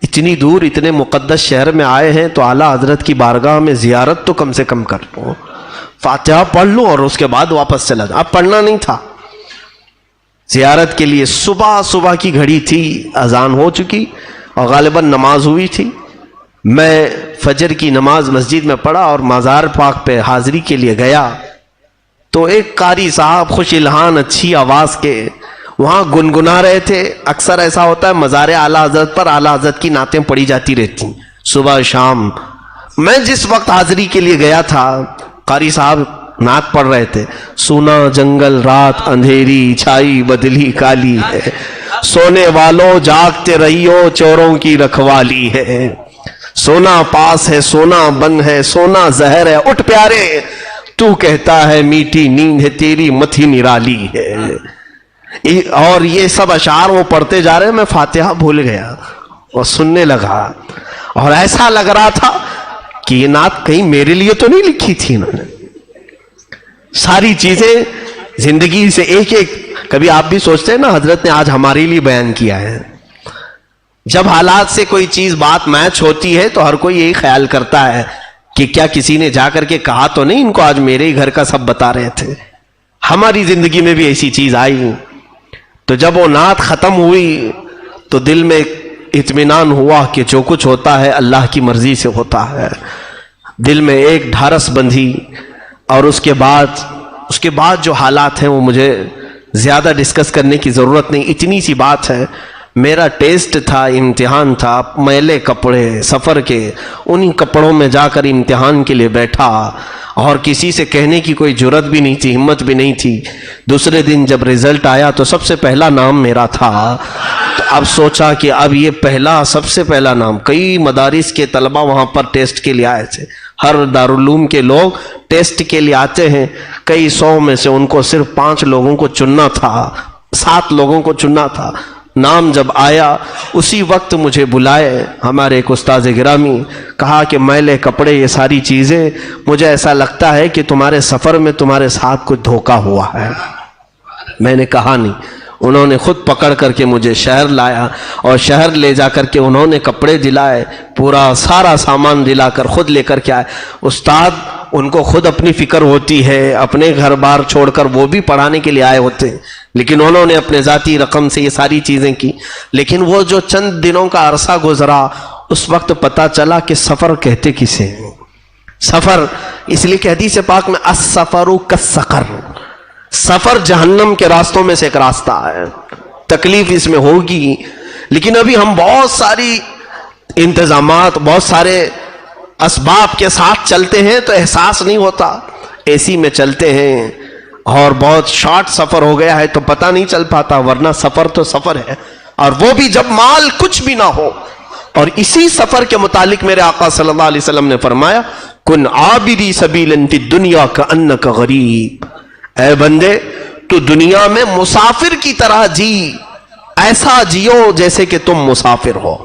اتنی دور اتنے مقدس شہر میں آئے ہیں تو اعلیٰ حضرت کی بارگاہ میں زیارت تو کم سے کم کر لوں، فاتحہ پڑھ لوں اور اس کے بعد واپس چلا جاؤں۔ اب پڑھنا نہیں تھا، زیارت کے لیے صبح کی گھڑی تھی، اذان ہو چکی اور غالباً نماز ہوئی تھی۔ میں فجر کی نماز مسجد میں پڑھا اور مزار پاک پہ حاضری کے لیے گیا تو ایک قاری صاحب خوش الحان اچھی آواز کے وہاں گنگنا رہے تھے۔ اکثر ایسا ہوتا ہے مزار اعلیٰ حضرت پر اعلیٰ حضرت کی نعتیں پڑھی جاتی رہتی صبح شام۔ میں جس وقت حاضری کے لیے گیا تھا قاری صاحب نعت پڑھ رہے تھے، سونا جنگل رات اندھیری چھائی بدلی کالی ہے، سونے والوں جاگتے رہیو چوروں کی رکھوالی ہے، سونا پاس ہے سونا بند ہے سونا زہر ہے، اٹھ پیارے تو کہتا ہے میٹھی نیند ہے تیری متھی نرالی ہے۔ اور یہ سب اشعار وہ پڑھتے جا رہے ہیں، میں فاتحہ بھول گیا اور سننے لگا، اور ایسا لگ رہا تھا کہ یہ نعت کہیں میرے لیے تو نہیں لکھی تھی انہوں نے۔ ساری چیزیں زندگی سے ایک ایک، کبھی آپ بھی سوچتے ہیں نا حضرت نے آج ہمارے لیے بیان کیا ہے۔ جب حالات سے کوئی چیز بات میچ ہوتی ہے تو ہر کوئی یہی خیال کرتا ہے کہ کیا کسی نے جا کر کے کہا تو نہیں ان کو آج میرے ہی گھر کا سب بتا رہے تھے۔ ہماری زندگی میں بھی ایسی چیز آئی، تو جب وہ نعت ختم ہوئی تو دل میں اطمینان ہوا کہ جو کچھ ہوتا ہے اللہ کی مرضی سے ہوتا ہے۔ دل میں ایک ڈھارس بندھی، اور اس کے بعد اس کے بعد جو حالات ہیں وہ مجھے زیادہ ڈسکس کرنے کی ضرورت نہیں، اتنی سی بات ہے، میرا ٹیسٹ تھا، امتحان تھا، میلے کپڑے سفر کے، انہی کپڑوں میں جا کر امتحان کے لیے بیٹھا اور کسی سے کہنے کی کوئی جرت بھی نہیں تھی، ہمت بھی نہیں تھی۔ دوسرے دن جب رزلٹ آیا تو سب سے پہلا نام میرا تھا، تو اب سوچا کہ اب یہ سب سے پہلا نام، کئی مدارس کے طلبہ وہاں پر ٹیسٹ کے لیے آئے تھے، ہر دارالعلوم کے لوگ ٹیسٹ کے لیے آتے ہیں، کئی 100 میں سے ان کو صرف 5 لوگوں کو چننا تھا، 7 لوگوں کو چننا تھا۔ نام جب آیا اسی وقت مجھے بلائے ہمارے ایک استاذ گرامی، کہا کہ میلے کپڑے یہ ساری چیزیں، مجھے ایسا لگتا ہے کہ تمہارے سفر میں تمہارے ساتھ کچھ دھوکہ ہوا ہے۔ میں نے کہا نہیں، انہوں نے خود پکڑ کر کے مجھے شہر لایا اور شہر لے جا کر کے انہوں نے کپڑے دلائے، پورا سارا سامان دلا کر خود لے کر کے آئے۔ استاد ان کو خود اپنی فکر ہوتی ہے، اپنے گھر بار چھوڑ کر وہ بھی پڑھانے کے لیے آئے ہوتے ہیں، لیکن انہوں نے اپنے ذاتی رقم سے یہ ساری چیزیں کی۔ لیکن وہ جو چند دنوں کا عرصہ گزرا، اس وقت پتا چلا کہ سفر کہتے کسے ہیں۔ سفر اس لیے کہ حدیث پاک میں السفر کالسقر، سفر جہنم کے راستوں میں سے ایک راستہ ہے، تکلیف اس میں ہوگی، لیکن ابھی ہم بہت ساری انتظامات، بہت سارے اسباب کے ساتھ چلتے ہیں تو احساس نہیں ہوتا، اے سی میں چلتے ہیں اور بہت شارٹ سفر ہو گیا ہے تو پتہ نہیں چل پاتا، ورنہ سفر تو سفر ہے، اور وہ بھی جب مال کچھ بھی نہ ہو۔ اور اسی سفر کے متعلق میرے آقا صلی اللہ علیہ وسلم نے فرمایا، کن عابدی سبیلا فی الدنیا کأنک غریب، اے بندے تو دنیا میں مسافر کی طرح جی، ایسا جیو جیسے کہ تم مسافر ہو،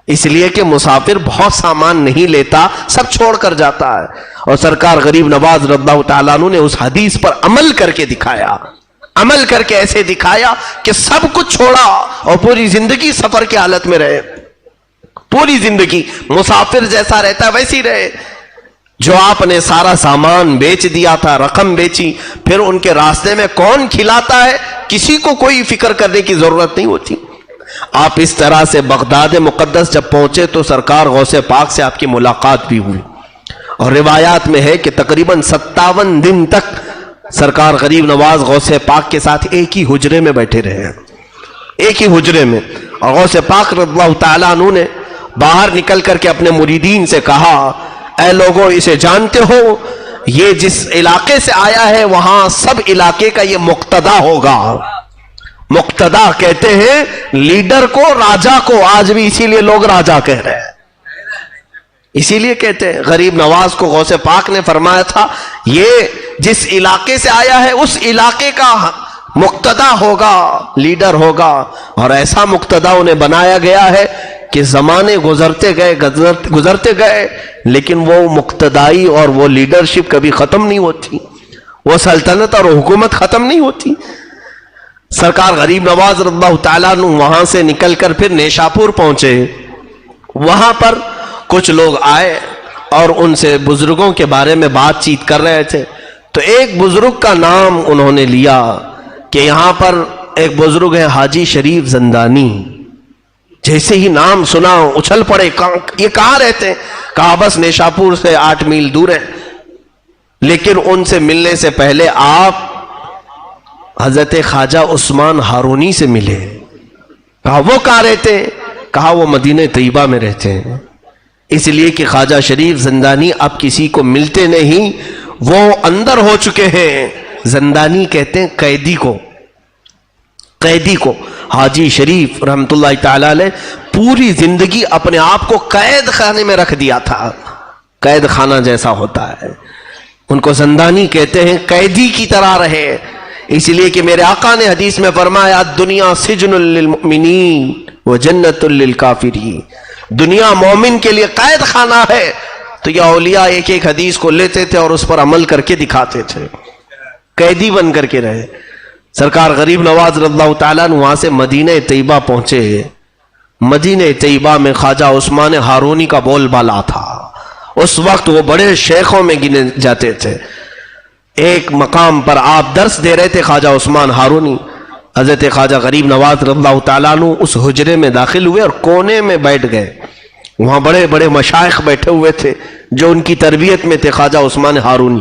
اس لیے کہ مسافر بہت سامان نہیں لیتا، سب چھوڑ کر جاتا ہے۔ اور سرکار غریب نواز رضی اللہ تعالیٰ عنہ نے اس حدیث پر عمل کر کے دکھایا، عمل کر کے ایسے دکھایا کہ سب کچھ چھوڑا اور پوری زندگی سفر کی حالت میں رہے، پوری زندگی مسافر جیسا رہتا ہے ویسی رہے۔ جو آپ نے سارا سامان بیچ دیا تھا، رقم بیچی، پھر ان کے راستے میں کون کھلاتا ہے، کسی کو کوئی فکر کرنے کی ضرورت نہیں ہوتی۔ آپ اس طرح سے بغداد مقدس جب پہنچے تو سرکار غوث پاک سے آپ کی ملاقات بھی ہوئی، اور روایات میں ہے کہ تقریباً 57 دن تک سرکار غریب نواز غوث پاک کے ساتھ ایک ہی حجرے میں بیٹھے رہے، ایک ہی حجرے میں۔ اور غوث پاک رضی اللہ تعالیٰ عنہ نے باہر نکل کر کے اپنے مریدین سے کہا، اے لوگوں اسے جانتے ہو، یہ جس علاقے سے آیا ہے وہاں سب علاقے کا یہ مقتدا ہوگا۔ مقتدا کہتے ہیں لیڈر کو، راجا کو، آج بھی اسی لیے لوگ راجا کہہ رہے ہیں، اسی لیے کہتے ہیں۔ غریب نواز کو غوث پاک نے فرمایا تھا یہ جس علاقے سے آیا ہے اس علاقے کا مقتدا ہوگا، لیڈر ہوگا، اور ایسا مقتدا انہیں بنایا گیا ہے کہ زمانے گزرتے گئے لیکن وہ مقتدائی اور وہ لیڈرشپ کبھی ختم نہیں ہوتی، وہ سلطنت اور حکومت ختم نہیں ہوتی۔ سرکار غریب نواز رضی اللہ تعالیٰ عنہ وہاں سے نکل کر پھر نیشاپور پہنچے، وہاں پر کچھ لوگ آئے اور ان سے بزرگوں کے بارے میں بات چیت کر رہے تھے، تو ایک بزرگ کا نام انہوں نے لیا کہ یہاں پر ایک بزرگ ہے حاجی شریف زندانی۔ جیسے ہی نام سنا اچھل پڑے، یہ کہاں رہتے ہیں؟ کہا بس نیشاپور سے 8 میل دور ہے، لیکن ان سے ملنے سے پہلے آپ حضرت خواجہ عثمان ہارونی سے ملے۔ کہا وہ کہاں رہتے ہیں؟ کہا وہ مدینہ طیبہ میں رہتے ہیں، اس لیے کہ خواجہ شریف زندانی اب کسی کو ملتے نہیں، وہ اندر ہو چکے ہیں۔ زندانی کہتے ہیں قیدی کو، قیدی کو۔ حاجی شریف رحمت اللہ تعالی علیہ پوری زندگی اپنے آپ کو قید خانے میں رکھ دیا تھا، قید خانہ جیسا ہوتا ہے، ان کو زندانی کہتے ہیں، قیدی کی طرح رہے، اس لیے کہ میرے آقا نے حدیث میں فرمایا دنیا سجن للمؤمنین و جنت للکافرین، دنیا مومن کے لیے قید خانہ ہے۔ تو یہ اولیاء ایک ایک حدیث کو لیتے تھے اور اس پر عمل کر کے دکھاتے تھے، قیدی بن کر کے رہے۔ سرکار غریب نواز رضی اللہ تعالیٰ عنہ وہاں سے مدینہ طیبہ پہنچے۔ مدینہ طیبہ میں خواجہ عثمان ہارونی کا بول بالا تھا، اس وقت وہ بڑے شیخوں میں گنے جاتے تھے۔ ایک مقام پر آپ درس دے رہے تھے خواجہ عثمان ہارونی، حضرت خواجہ غریب نواز رضی اللہ تعالیٰ عنہ اس حجرے میں داخل ہوئے اور کونے میں بیٹھ گئے، وہاں بڑے بڑے مشائخ بیٹھے ہوئے تھے جو ان کی تربیت میں تھے، خواجہ عثمان ہارونی۔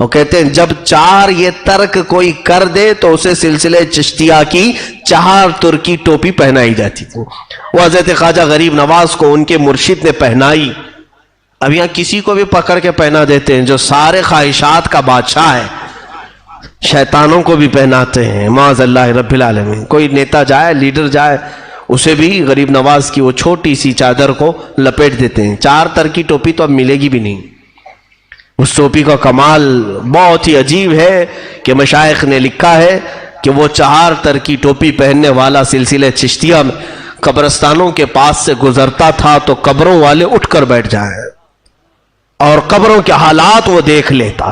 وہ کہتے ہیں جب 4 یہ ترک کوئی کر دے تو اسے سلسلے چشتیہ کی 4 ترکی ٹوپی پہنائی جاتی تھی. وہ حضرت خواجہ غریب نواز کو ان کے مرشد نے پہنائی. اب یہاں کسی کو بھی پکڑ کے پہنا دیتے ہیں جو سارے خواہشات کا بادشاہ ہے, شیطانوں کو بھی پہناتے ہیں معاذ اللہ رب العالمین. کوئی نیتا جائے, لیڈر جائے, اسے بھی غریب نواز کی وہ چھوٹی سی چادر کو لپیٹ دیتے ہیں. 4 ترکی ٹوپی تو اب ملے گی بھی نہیں. اس ٹوپی کا کمال بہت ہی عجیب ہے کہ مشائخ نے لکھا ہے کہ وہ 4 ترکی ٹوپی پہننے والا سلسلہ چشتیہ میں قبرستانوں کے پاس سے گزرتا تھا تو قبروں والے اٹھ کر بیٹھ جائیں اور قبروں کے حالات وہ دیکھ لیتا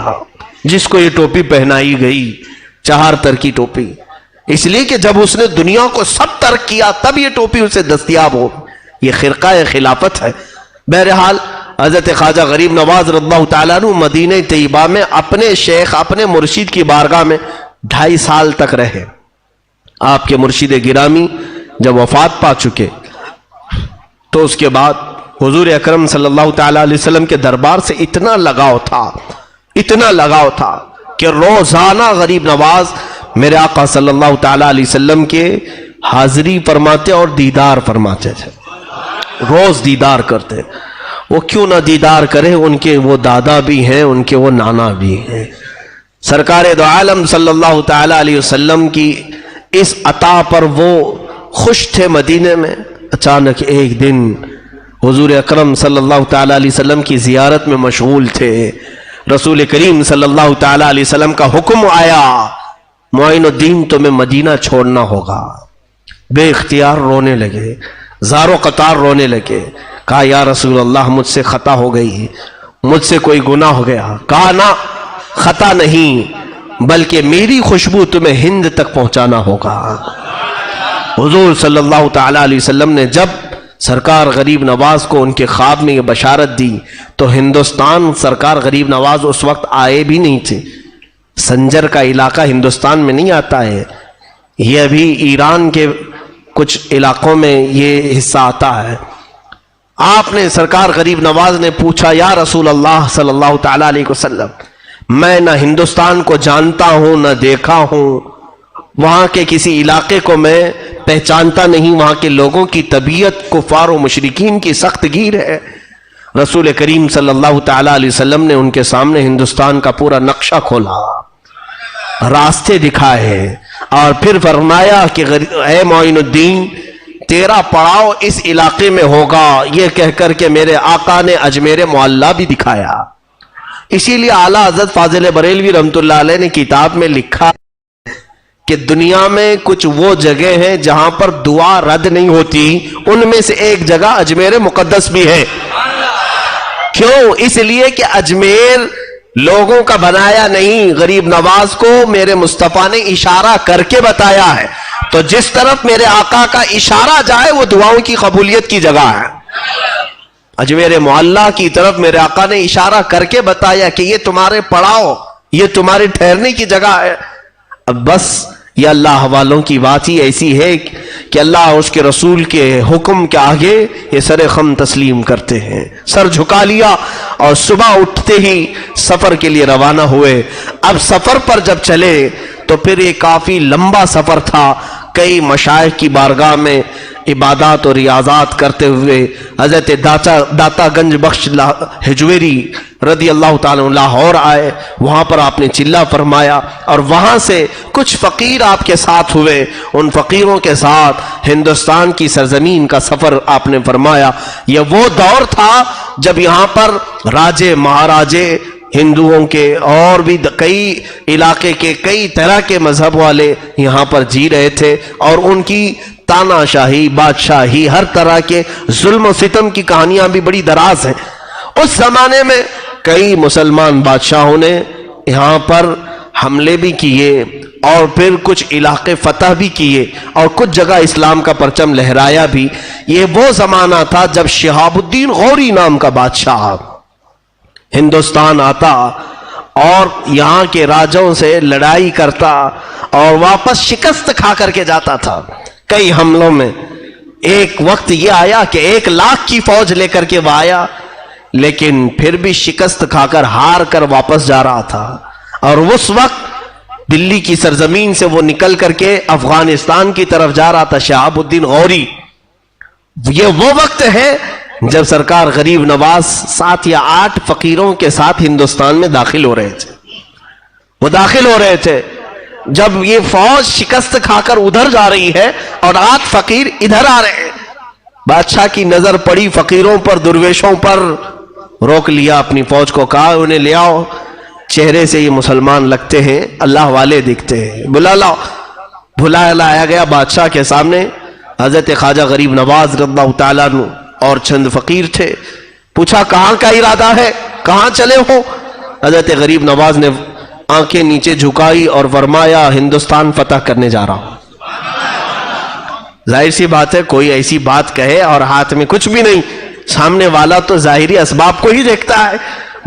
جس کو یہ ٹوپی پہنائی گئی 4 ترکی ٹوپی. اس لیے کہ جب اس نے دنیا کو سب ترک کیا تب یہ ٹوپی اسے دستیاب ہو. یہ خرقہ خلافت ہے. بہرحال حضرت خواجہ غریب نواز رضی اللہ تعالیٰ عنہ مدینہ طیبہ میں اپنے شیخ اپنے مرشد کی بارگاہ میں 2.5 سال تک رہے. آپ کے مرشد گرامی جب وفات پا چکے تو اس کے بعد حضور اکرم صلی اللہ تعالیٰ علیہ وسلم کے دربار سے اتنا لگاؤ تھا کہ روزانہ غریب نواز میرے آقا صلی اللہ تعالیٰ علیہ وسلم کے حاضری فرماتے اور دیدار فرماتے تھے. روز دیدار کرتے. وہ کیوں نہ دیدار کرے, ان کے وہ دادا بھی ہیں, ان کے وہ نانا بھی ہیں. سرکار دو عالم صلی اللہ تعالیٰ علیہ وسلم کی اس عطا پر وہ خوش تھے. مدینے میں اچانک ایک دن حضور اکرم صلی اللہ تعالیٰ علیہ وسلم کی زیارت میں مشغول تھے. رسول کریم صلی اللہ تعالیٰ علیہ وسلم کا حکم آیا, معین الدین تمہیں مدینہ چھوڑنا ہوگا. بے اختیار رونے لگے, زارو قطار رونے لگے. کہا یا رسول اللہ مجھ سے خطا ہو گئی, مجھ سے کوئی گناہ ہو گیا. کہا نہ, خطا نہیں بلکہ میری خوشبو تمہیں ہند تک پہنچانا ہوگا. حضور صلی اللہ تعالیٰ علیہ وسلم نے جب سرکار غریب نواز کو ان کے خواب میں یہ بشارت دی تو ہندوستان سرکار غریب نواز اس وقت آئے بھی نہیں تھے. سنجر کا علاقہ ہندوستان میں نہیں آتا ہے, یہ ابھی ایران کے کچھ علاقوں میں یہ حصہ آتا ہے. آپ نے سرکار غریب نواز نے پوچھا یا رسول اللہ صلی اللہ تعالیٰ علیہ وسلم, میں نہ ہندوستان کو جانتا ہوں نہ دیکھا ہوں, وہاں کے کسی علاقے کو میں پہچانتا نہیں, وہاں کے لوگوں کی طبیعت کفار و مشرکین کی سخت گیر ہے. رسول کریم صلی اللہ تعالیٰ علیہ وسلم نے ان کے سامنے ہندوستان کا پورا نقشہ کھولا, راستے دکھائے اور پھر فرمایا کہ اے معین الدین تیرا پڑاؤ اس علاقے میں ہوگا. یہ کہہ کر کے میرے آقا نے اجمیر معلیٰ بھی دکھایا. اسی لیے اعلیٰ حضرت فاضل بریلوی رحمۃ اللہ علیہ نے کتاب میں لکھا کہ دنیا میں کچھ وہ جگہ ہیں جہاں پر دعا رد نہیں ہوتی, ان میں سے ایک جگہ اجمیر مقدس بھی ہے. کیوں؟ اس لیے کہ اجمیر لوگوں کا بنایا نہیں, غریب نواز کو میرے مصطفیٰ نے اشارہ کر کے بتایا ہے. تو جس طرف میرے آقا کا اشارہ جائے وہ دعاؤں کی قبولیت کی جگہ ہے. اجمیر معلیٰ کی طرف میرے آقا نے اشارہ کر کے بتایا کہ یہ تمہارے پڑاؤ, یہ تمہارے ٹھہرنے کی جگہ ہے. اب بس یہ اللہ والوں کی بات ہی ایسی ہے کہ اللہ اس کے رسول کے حکم کے آگے یہ سر خم تسلیم کرتے ہیں. سر جھکا لیا اور صبح اٹھتے ہی سفر کے لیے روانہ ہوئے. اب سفر پر جب چلے تو پھر یہ کافی لمبا سفر تھا. کئی مشائخ کی بارگاہ میں عبادات اور ریاضات کرتے ہوئے حضرت داتا گنج بخش ہجویری رضی اللہ تعالیٰ لاہور آئے. وہاں پر آپ نے چلہ فرمایا اور وہاں سے کچھ فقیر آپ کے ساتھ ہوئے. ان فقیروں کے ساتھ ہندوستان کی سرزمین کا سفر آپ نے فرمایا. یہ وہ دور تھا جب یہاں پر راجے مہاراجے ہندوؤں کے اور بھی کئی علاقے کے کئی طرح کے مذہب والے یہاں پر جی رہے تھے اور ان کی تانا شاہی بادشاہی ہر طرح کے ظلم و ستم کی کہانیاں بھی بڑی دراز ہیں. اس زمانے میں کئی مسلمان بادشاہوں نے یہاں پر حملے بھی کیے اور پھر کچھ علاقے فتح بھی کیے اور کچھ جگہ اسلام کا پرچم لہرایا بھی. یہ وہ زمانہ تھا جب شہاب الدین غوری نام کا بادشاہ ہندوستان آتا اور یہاں کے راجوں سے لڑائی کرتا اور واپس شکست کھا کر کے جاتا تھا. کئی حملوں میں ایک وقت یہ آیا کہ 1,00,000 کی فوج لے کر کے وہ آیا, لیکن پھر بھی شکست کھا کر ہار کر واپس جا رہا تھا. اور اس وقت دلی کی سرزمین سے وہ نکل کر کے افغانستان کی طرف جا رہا تھا شہاب الدین غوری. یہ وہ وقت ہے جب سرکار غریب نواز 7 یا 8 فقیروں کے ساتھ ہندوستان میں داخل ہو رہے تھے. وہ داخل ہو رہے تھے جب یہ فوج شکست کھا کر ادھر جا رہی ہے اور 8 فقیر ادھر آ رہے ہیں. بادشاہ کی نظر پڑی فقیروں پر, درویشوں پر, روک لیا اپنی فوج کو, کہا انہیں لے آؤ, چہرے سے یہ مسلمان لگتے ہیں, اللہ والے دکھتے ہیں, بلا لاؤ. بلایا لایا گیا بادشاہ کے سامنے. حضرت خواجہ غریب نواز رضی اللہ تعالیٰ عنہ اور چند فقیر تھے. پوچھا کہاں کا ارادہ ہے, کہاں چلے ہو؟ حضرت غریب نواز نے آنکھیں نیچے جھکائی اور فرمایا ہندوستان فتح کرنے جا رہا ہوں. ظاہر سی بات ہے کوئی ایسی بات کہے اور ہاتھ میں کچھ بھی نہیں, سامنے والا تو ظاہری اسباب کو ہی دیکھتا ہے.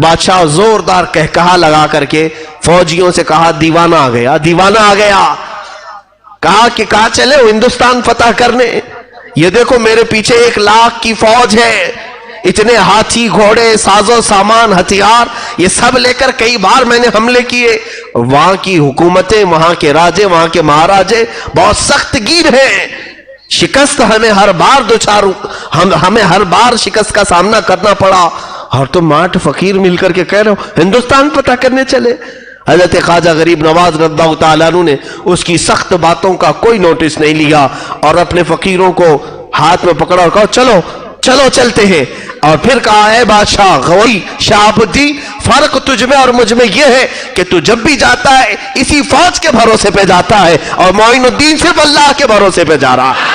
بادشاہ زوردار کہا لگا کر کے فوجیوں سے کہا دیوانہ آ گیا, دیوانہ آ گیا. کہا کہ کہاں چلے ہو ہندوستان فتح کرنے؟ یہ دیکھو میرے پیچھے 1 لاکھ کی فوج ہے, اتنے ہاتھی گھوڑے ساز و سامان ہتھیار یہ سب لے کر کئی بار میں نے حملے کیے. وہاں کی حکومتیں, وہاں کے راجے, وہاں کے مہاراجے بہت سخت گیر ہیں. شکست ہمیں ہر بار شکست کا سامنا کرنا پڑا, اور تم 8 فقیر مل کر کے کہہ رہے ہو ہندوستان فتح کرنے چلے. حضرت خواجہ غریب نواز رضی اللہ تعالیٰ عنہ نے اس کی سخت باتوں کا کوئی نوٹس نہیں لیا اور اپنے فقیروں کو ہاتھ میں پکڑا اور کہا چلو چلو چلتے ہیں. اور پھر کہا ہے بادشاہ غوری شہاب الدین, فرق تجھ میں اور مجھ میں یہ ہے کہ تو جب بھی جاتا ہے اسی فوج کے بھروسے پہ جاتا ہے, اور معین الدین صرف اللہ کے بھروسے پہ جا رہا ہے.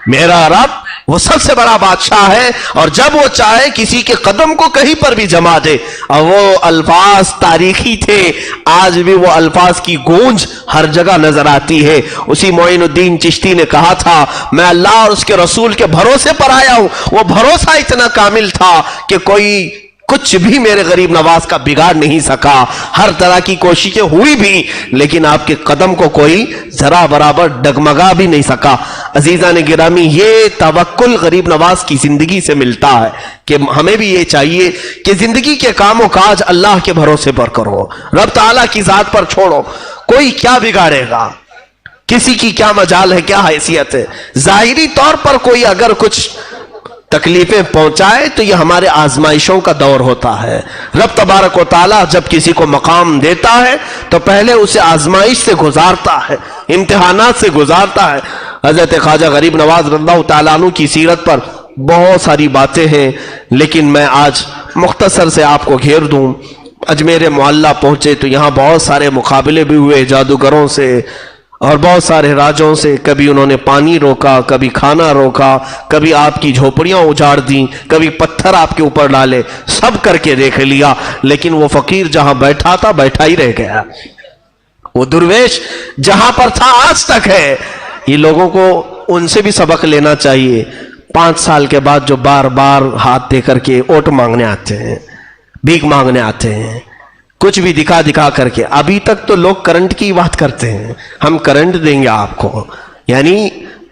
میرا رب وہ سب سے بڑا بادشاہ ہے, اور جب وہ چاہے کسی کے قدم کو کہیں پر بھی جما دے. اور وہ الفاظ تاریخی تھے, آج بھی وہ الفاظ کی گونج ہر جگہ نظر آتی ہے. اسی معین الدین چشتی نے کہا تھا میں اللہ اور اس کے رسول کے بھروسے پر آیا ہوں. وہ بھروسہ اتنا کامل تھا کہ کوئی کچھ بھی میرے غریب نواز کا بگاڑ نہیں سکا. ہر طرح کی کوششیں ہوئی بھی, لیکن آپ کے قدم کو کوئی ذرا برابر ڈگمگا بھی نہیں سکا. عزیزان گرامی, یہ توکل غریب نواز کی زندگی سے ملتا ہے کہ ہمیں بھی یہ چاہیے کہ زندگی کے کام و کاج اللہ کے بھروسے پر کرو, رب تعالیٰ کی ذات پر چھوڑو. کوئی کیا بگاڑے گا, کسی کی کیا مجال ہے, کیا حیثیت ہے. ظاہری طور پر کوئی اگر کچھ تکلیفیں پہنچائے تو یہ ہمارے آزمائشوں کا دور ہوتا ہے. رب تبارک و تعالیٰ جب کسی کو مقام دیتا ہے تو پہلے اسے آزمائش سے گزارتا ہے, امتحانات سے گزارتا ہے. حضرت خواجہ غریب نواز رضی اللہ تعالیٰ عنہ کی سیرت پر بہت ساری باتیں ہیں, لیکن میں آج مختصر سے آپ کو گھیر دوں. اجمیر معلیٰ پہنچے تو یہاں بہت سارے مقابلے بھی ہوئے جادوگروں سے اور بہت سارے راجوں سے. کبھی انہوں نے پانی روکا, کبھی کھانا روکا, کبھی آپ کی جھوپڑیاں اجاڑ دیں, کبھی پتھر آپ کے اوپر ڈالے, سب کر کے دیکھ لیا. لیکن وہ فقیر جہاں بیٹھا تھا بیٹھا ہی رہ گیا, وہ درویش جہاں پر تھا آج تک ہے. یہ لوگوں کو ان سے بھی سبق لینا چاہیے. 5 سال کے بعد جو بار بار ہاتھ دے کر کے اوٹ مانگنے آتے ہیں, بھیک مانگنے آتے ہیں, کچھ بھی دکھا دکھا کر کے. ابھی تک تو لوگ کرنٹ کی بات کرتے ہیں, ہم کرنٹ دیں گے آپ کو, یعنی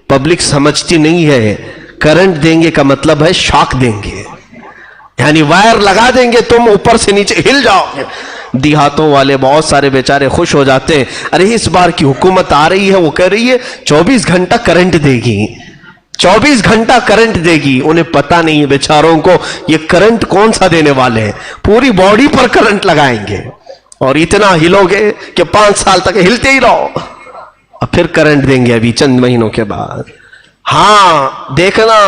پبلک سمجھتی نہیں ہے کرنٹ دیں گے کا مطلب ہے شاک دیں گے, یعنی وائر لگا دیں گے, تم اوپر سے نیچے ہل جاؤ گے. دیہاتوں والے بہت سارے بیچارے خوش ہو جاتے ہیں, ارے اس بار کی حکومت آ رہی ہے, وہ کہہ رہی ہے 24 گھنٹہ کرنٹ دے گی, 24 گھنٹہ کرنٹ دے گی. انہیں پتا نہیں ہے بیچاروں کو یہ کرنٹ کون سا دینے والے ہیں, پوری باڈی پر کرنٹ لگائیں گے اور اتنا ہلو گے کہ 5 سال تک ہلتے ہی رہو, اور پھر کرنٹ دیں گے ابھی چند مہینوں کے بعد. ہاں دیکھنا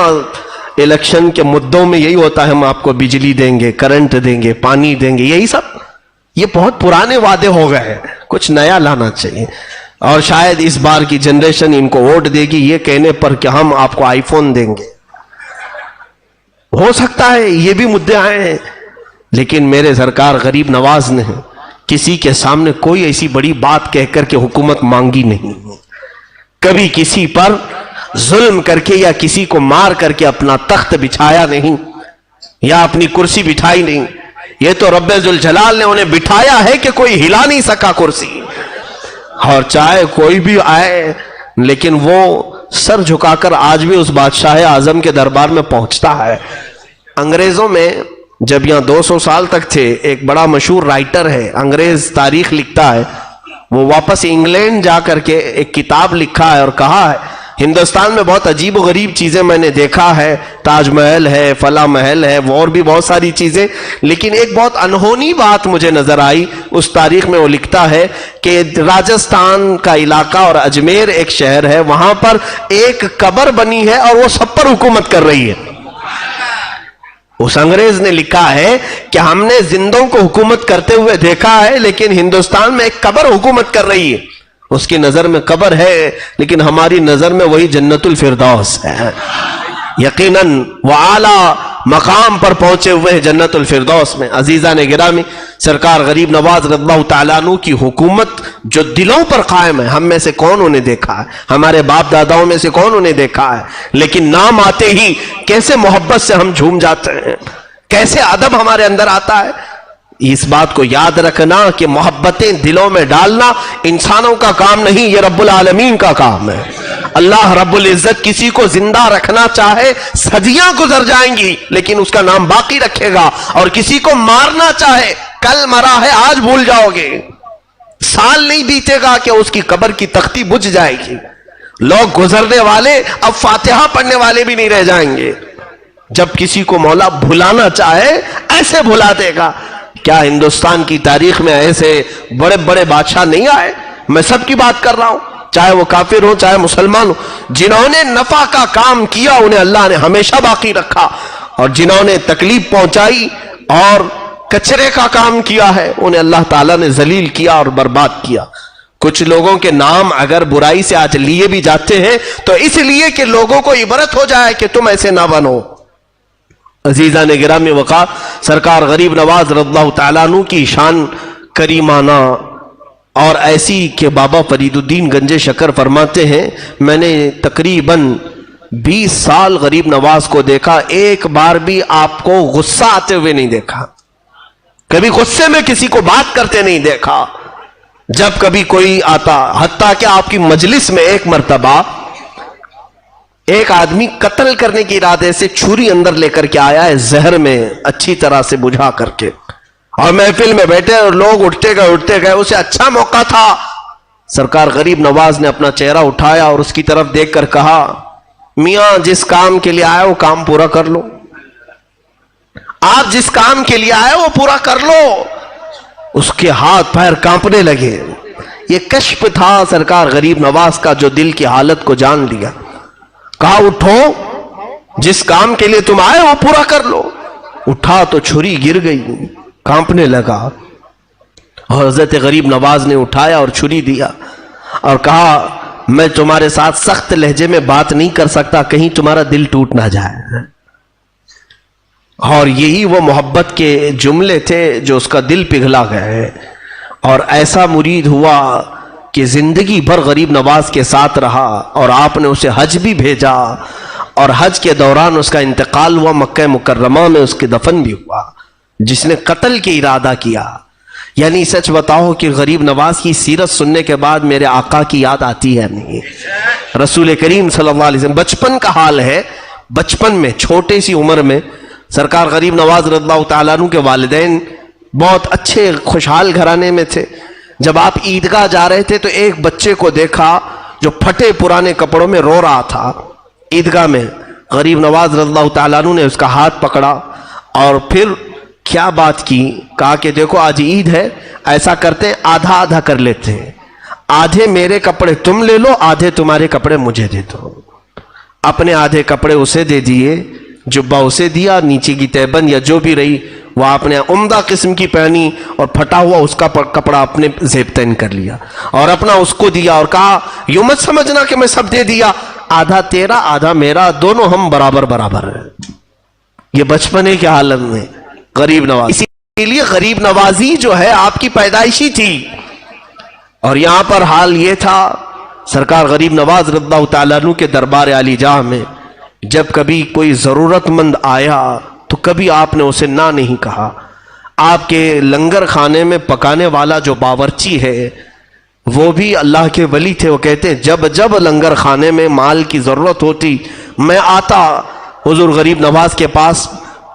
الیکشن کے مدوں میں یہی ہوتا ہے, ہم آپ کو بجلی دیں گے, کرنٹ دیں گے, پانی دیں گے, یہی سب. یہ بہت پرانے وعدے ہو گئے ہیں, کچھ نیا لانا چاہیے. اور شاید اس بار کی جنریشن ان کو ووٹ دے گی یہ کہنے پر کہ ہم آپ کو آئی فون دیں گے. ہو سکتا ہے یہ بھی مدعے آئے ہیں, لیکن میرے سرکار غریب نواز نے کسی کے سامنے کوئی ایسی بڑی بات کہہ کر کے حکومت مانگی نہیں, کبھی کسی پر ظلم کر کے یا کسی کو مار کر کے اپنا تخت بچھایا نہیں یا اپنی کرسی بٹھائی نہیں. یہ تو رب ذوالجلال نے انہیں بٹھایا ہے کہ کوئی ہلا نہیں سکا کرسی, اور چاہے کوئی بھی آئے, لیکن وہ سر جھکا کر آج بھی اس بادشاہ اعظم کے دربار میں پہنچتا ہے. انگریزوں میں جب یہاں 200 سال تک تھے، ایک بڑا مشہور رائٹر ہے، انگریز تاریخ لکھتا ہے، وہ واپس انگلینڈ جا کر کے ایک کتاب لکھا ہے اور کہا ہے ہندوستان میں بہت عجیب و غریب چیزیں میں نے دیکھا ہے، تاج محل ہے، فلاں محل ہے، وہ اور بھی بہت ساری چیزیں، لیکن ایک بہت انہونی بات مجھے نظر آئی اس تاریخ میں۔ وہ لکھتا ہے کہ راجستھان کا علاقہ اور اجمیر ایک شہر ہے، وہاں پر ایک قبر بنی ہے اور وہ سب پر حکومت کر رہی ہے۔ اس انگریز نے لکھا ہے کہ ہم نے زندوں کو حکومت کرتے ہوئے دیکھا ہے، لیکن ہندوستان میں ایک قبر حکومت کر رہی ہے۔ اس کی نظر میں قبر ہے، لیکن ہماری نظر میں وہی جنت الفردوس ہے۔ یقیناً وہ اعلیٰ مقام پر پہنچے ہوئے ہیں جنت الفردوس میں۔ عزیزان گرامی، سرکار غریب نواز رضی اللہ تعالیٰ عنہ کی حکومت جو دلوں پر قائم ہے، ہم میں سے کون انہیں دیکھا ہے؟ ہمارے باپ داداؤں میں سے کون انہیں دیکھا ہے؟ لیکن نام آتے ہی کیسے محبت سے ہم جھوم جاتے ہیں، کیسے ادب ہمارے اندر آتا ہے۔ اس بات کو یاد رکھنا کہ محبتیں دلوں میں ڈالنا انسانوں کا کام نہیں، یہ رب العالمین کا کام ہے۔ اللہ رب العزت کسی کو زندہ رکھنا چاہے، صدیاں گزر جائیں گی لیکن اس کا نام باقی رکھے گا، اور کسی کو مارنا چاہے، کل مرا ہے آج بھول جاؤ گے، سال نہیں بیتے گا کہ اس کی قبر کی تختی بجھ جائے گی۔ لوگ گزرنے والے اب فاتحہ پڑھنے والے بھی نہیں رہ جائیں گے۔ جب کسی کو مولا بھلانا چاہے ایسے بھلا دے گا۔ کیا ہندوستان کی تاریخ میں ایسے بڑے بڑے بادشاہ نہیں آئے؟ میں سب کی بات کر رہا ہوں، چاہے وہ کافر ہو چاہے مسلمان ہو، جنہوں نے نفع کا کام کیا انہیں اللہ نے ہمیشہ باقی رکھا، اور جنہوں نے تکلیف پہنچائی اور کچرے کا کام کیا ہے انہیں اللہ تعالیٰ نے ذلیل کیا اور برباد کیا۔ کچھ لوگوں کے نام اگر برائی سے آج لیے بھی جاتے ہیں تو اس لیے کہ لوگوں کو عبرت ہو جائے کہ تم ایسے نہ بنو۔ عزیزان گرامی وقار، سرکار غریب نواز رضی اللہ تعالیٰ عنہ کی شان کریمانہ اور ایسی کہ بابا فرید الدین گنج شکر فرماتے ہیں میں نے تقریباً 20 سال غریب نواز کو دیکھا، ایک بار بھی آپ کو غصہ آتے ہوئے نہیں دیکھا، کبھی غصے میں کسی کو بات کرتے نہیں دیکھا۔ جب کبھی کوئی آتا، حتیٰ کہ آپ کی مجلس میں ایک مرتبہ ایک آدمی قتل کرنے کے ارادے سے چھری اندر لے کر کے آیا ہے، زہر میں اچھی طرح سے بجھا کر کے، اور محفل میں بیٹھے اور لوگ اٹھتے گئے، اسے اچھا موقع تھا۔ سرکار غریب نواز نے اپنا چہرہ اٹھایا اور اس کی طرف دیکھ کر کہا، میاں جس کام کے لیے آئے وہ کام پورا کر لو، آپ جس کام کے لیے آئے وہ پورا کر لو۔ اس کے ہاتھ پیر کانپنے لگے۔ یہ کشف تھا سرکار غریب نواز کا جو دل کی حالت کو جان لیا۔ کہا اٹھو، جس کام کے لیے تم آئے وہ پورا کر لو۔ اٹھا تو چھری گر گئی، کانپنے لگا، اور حضرت غریب نواز نے اٹھایا اور چھری دیا اور کہا میں تمہارے ساتھ سخت لہجے میں بات نہیں کر سکتا، کہیں تمہارا دل ٹوٹ نہ جائے۔ اور یہی وہ محبت کے جملے تھے جو اس کا دل پگھلا گئے، اور ایسا مرید ہوا کہ زندگی بھر غریب نواز کے ساتھ رہا، اور آپ نے اسے حج بھی بھیجا، اور حج کے دوران اس کا انتقال ہوا، مکہ مکرمہ میں اس کے دفن بھی ہوا۔ جس نے قتل کی ارادہ کیا، یعنی سچ بتاؤ کہ غریب نواز کی سیرت سننے کے بعد میرے آقا کی یاد آتی ہے نہیں؟ رسول کریم صلی اللہ علیہ وسلم، بچپن کا حال ہے، بچپن میں چھوٹے سی عمر میں سرکار غریب نواز رضی اللہ تعالیٰ عنہ کے والدین بہت اچھے خوشحال گھرانے میں تھے۔ جب آپ عیدگاہ جا رہے تھے تو ایک بچے کو دیکھا جو پھٹے پرانے کپڑوں میں رو رہا تھا عیدگاہ میں۔ غریب نواز رضی اللہ تعالیٰ عنہ نے اس کا ہاتھ پکڑا اور پھر کیا بات کی، کہا کہ دیکھو آج عید ہے، ایسا کرتے ہیں آدھا آدھا کر لیتے ہیں، آدھے میرے کپڑے تم لے لو، آدھے تمہارے کپڑے مجھے دے دو۔ اپنے آدھے کپڑے اسے دے دیے، جبہ اسے دیا، نیچے کی تہبند یا جو بھی رہی وہ آپ نے عمدہ قسم کی پہنی، اور پھٹا ہوا اس کا کپڑا اپنے زیب تن کر لیا اور اپنا اس کو دیا، اور کہا یوں مت سمجھنا کہ میں سب دے دیا، آدھا تیرا آدھا میرا، دونوں ہم برابر برابر ہیں۔ یہ بچپنے کے حالت میں غریب نواز، اسی لیے غریب نوازی جو ہے آپ کی پیدائشی تھی۔ اور یہاں پر حال یہ تھا، سرکار غریب نواز رضی اللہ تعالیٰ عنہ کے دربار عالی جاہ میں جب کبھی کوئی ضرورت مند آیا تو کبھی آپ نے اسے نہ نہیں کہا۔ آپ کے لنگر خانے میں پکانے والا جو باورچی ہے وہ بھی اللہ کے ولی تھے، وہ کہتے ہیں جب جب لنگر خانے میں مال کی ضرورت ہوتی میں آتا حضور غریب نواز کے پاس،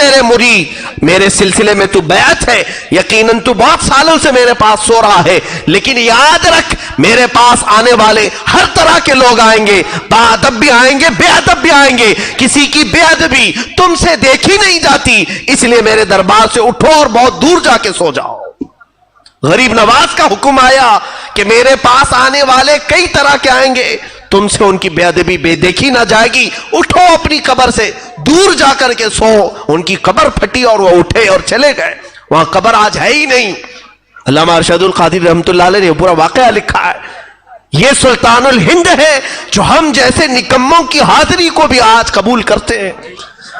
میرے مرید میرے سلسلے میں تو بیعت ہے, یقیناً تو بہت سالوں سے میرے پاس سو رہا ہے, لیکن یاد رکھ میرے پاس آنے والے ہر طرح کے لوگ آئیں گے, باادب بھی آئیں گے, بے ادب بھی آئیں گے, کسی کی بے ادبی تم سے دیکھی نہیں جاتی, اس لیے میرے دربار سے اٹھو اور بہت دور جا کے سو جاؤ. غریب نواز کا حکم آیا کہ میرے پاس آنے والے کئی طرح کے آئیں گے, تم سے ان کی بے ادبی بے دیکھی نہ جائے گی, اٹھو اپنی قبر سے دور جا کر کے سو. ان کی قبر پھٹی اور وہ اٹھے اور چلے گئے, وہاں قبر آج ہے ہی نہیں. علامہ ارشد القادری رحمۃ اللہ علیہ نے پورا واقعہ لکھا ہے. یہ سلطان الہند ہے جو ہم جیسے نکموں کی حاضری کو بھی آج قبول کرتے ہیں.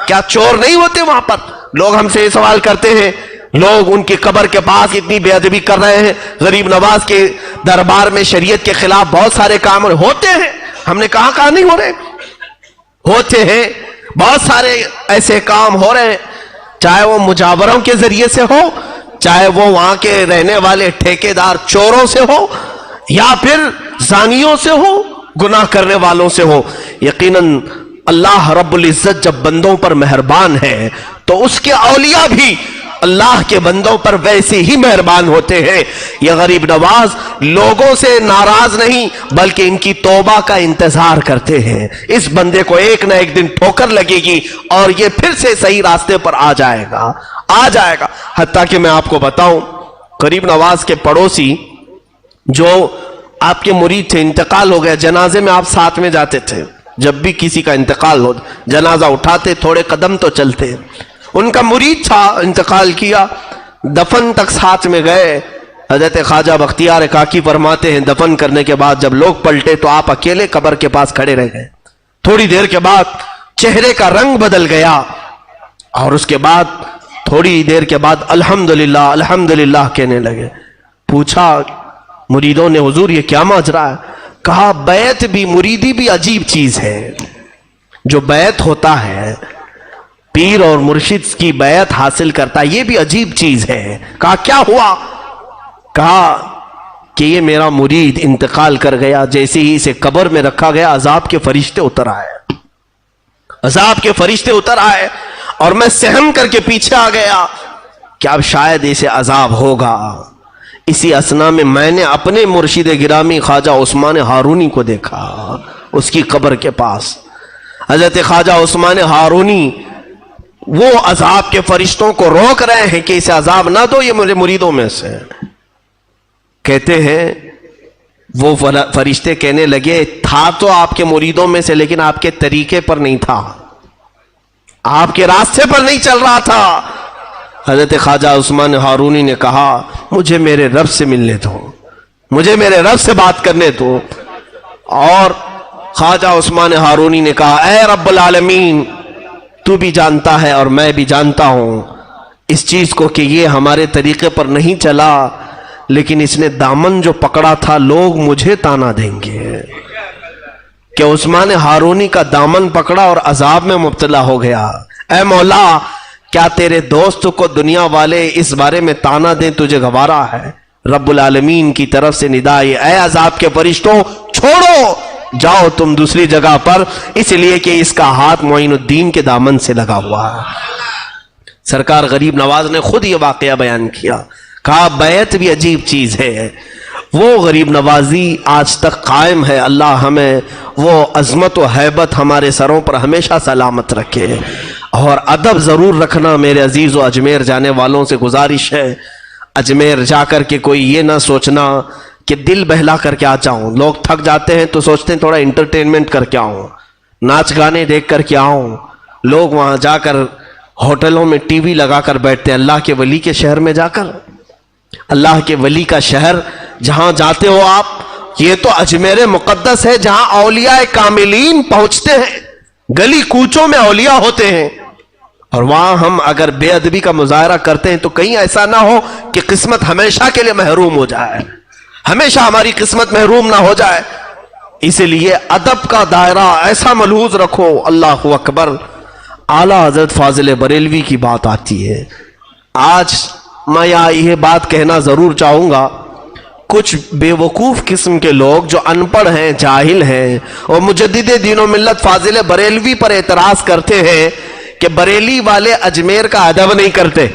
کیا چور نہیں ہوتے وہاں پر؟ لوگ ہم سے یہ سوال کرتے ہیں, لوگ ان کی قبر کے پاس اتنی بے ادبی کر رہے ہیں, غریب نواز کے دربار میں شریعت کے خلاف بہت سارے کام ہوتے ہیں. ہم نے کہا نہیں ہو رہے, ہوتے ہیں, بہت سارے ایسے کام ہو رہے ہیں, چاہے وہ مجاوروں کے ذریعے سے ہو, چاہے وہ وہاں کے رہنے والے ٹھیکیدار چوروں سے ہو, یا پھر زانیوں سے ہو, گناہ کرنے والوں سے ہو. یقیناً اللہ رب العزت جب بندوں پر مہربان ہے تو اس کے اولیاء بھی اللہ کے بندوں پر ویسے ہی مہربان ہوتے ہیں. یہ غریب نواز لوگوں سے ناراض نہیں بلکہ ان کی توبہ کا انتظار کرتے ہیں. اس بندے کو ایک نہ ایک دن ٹھوکر لگے گی اور یہ پھر سے صحیح راستے پر آ جائے گا. حتیٰ کہ میں آپ کو بتاؤں, غریب نواز کے پڑوسی جو آپ کے مرید تھے, انتقال ہو گیا, جنازے میں آپ ساتھ میں جاتے تھے, جب بھی کسی کا انتقال ہو جنازہ اٹھاتے, تھوڑے قدم تو چلتے. ان کا مرید تھا, انتقال کیا, دفن تک ساتھ میں گئے. حضرت خواجہ بختیار کاکی فرماتے ہیں دفن کرنے کے بعد جب لوگ پلٹے تو آپ اکیلے قبر کے پاس کھڑے رہ گئے. تھوڑی دیر کے بعد چہرے کا رنگ بدل گیا اور اس کے بعد تھوڑی دیر کے بعد الحمدللہ الحمدللہ کہنے لگے. پوچھا مریدوں نے, حضور یہ کیا ماجرا ہے؟ کہا بیعت بھی مریدی بھی عجیب چیز ہے. جو بیعت ہوتا ہے, پیر اور مرشد کی بیعت حاصل کرتا, یہ بھی عجیب چیز ہے. کہا کیا ہوا؟ کہا کہ یہ میرا مرید انتقال کر گیا, جیسے ہی اسے قبر میں رکھا گیا عذاب کے فرشتے اتر آئے, عذاب کے فرشتے اتر آئے اور میں سہم کر کے پیچھے آ گیا کہ اب شاید اسے عذاب ہوگا. اسی اسنا میں نے اپنے مرشد گرامی خواجہ عثمان ہارونی کو دیکھا اس کی قبر کے پاس. حضرت خواجہ عثمان ہارونی وہ عذاب کے فرشتوں کو روک رہے ہیں کہ اسے عذاب نہ دو, یہ میرے مریدوں میں سے. کہتے ہیں وہ فرشتے کہنے لگے تھا تو آپ کے مریدوں میں سے, لیکن آپ کے طریقے پر نہیں تھا, آپ کے راستے پر نہیں چل رہا تھا. حضرت خواجہ عثمان ہارونی نے کہا مجھے میرے رب سے ملنے دو, مجھے میرے رب سے بات کرنے دو. اور خواجہ عثمان ہارونی نے کہا اے رب العالمین, تو بھی جانتا ہے اور میں بھی جانتا ہوں اس چیز کو کہ یہ ہمارے طریقے پر نہیں چلا, لیکن اس نے دامن جو پکڑا تھا لوگ مجھے تانا دیں گے کہ عثمان ہارونی کا دامن پکڑا اور عذاب میں مبتلا ہو گیا. اے مولا, کیا تیرے دوست کو دنیا والے اس بارے میں تانا دیں تجھے گوارا ہے؟ رب العالمین کی طرف سے ندا ہے, اے عذاب کے فرشتوں چھوڑو, جاؤ تم دوسری جگہ پر, اس لیے کہ اس کا ہاتھ معین الدین کے دامن سے لگا ہوا ہے. سرکار غریب نواز نے خود یہ واقعہ بیان کیا, کہا بیعت بھی عجیب چیز ہے. وہ غریب نوازی آج تک قائم ہے. اللہ ہمیں وہ عظمت و ہیبت ہمارے سروں پر ہمیشہ سلامت رکھے. اور ادب ضرور رکھنا میرے عزیز و اجمیر جانے والوں سے گزارش ہے. اجمیر جا کر کے کوئی یہ نہ سوچنا کہ دل بہلا کر کے آ جاؤں. لوگ تھک جاتے ہیں تو سوچتے ہیں تھوڑا انٹرٹینمنٹ کر کے آؤں, ناچ گانے دیکھ کر کے آؤں. لوگ وہاں جا کر ہوٹلوں میں ٹی وی لگا کر بیٹھتے ہیں. اللہ کے ولی کے شہر میں جا کر, اللہ کے ولی کا شہر جہاں جاتے ہو آپ, یہ تو اجمیر مقدس ہے جہاں اولیاء کاملین پہنچتے ہیں. گلی کوچوں میں اولیاء ہوتے ہیں, اور وہاں ہم اگر بے ادبی کا مظاہرہ کرتے ہیں تو کہیں ایسا نہ ہو کہ قسمت ہمیشہ کے لیے محروم ہو جائے, ہمیشہ ہماری قسمت محروم نہ ہو جائے. اس لیے ادب کا دائرہ ایسا ملحوظ رکھو. اللہ اکبر. اعلیٰ حضرت فاضل بریلوی کی بات آتی ہے. آج میں یہ بات کہنا ضرور چاہوں گا, کچھ بے وقوف قسم کے لوگ جو ان پڑھ ہیں, جاہل ہیں, اور مجدد دین و ملت فاضل بریلوی پر اعتراض کرتے ہیں کہ بریلی والے اجمیر کا ادب نہیں کرتے.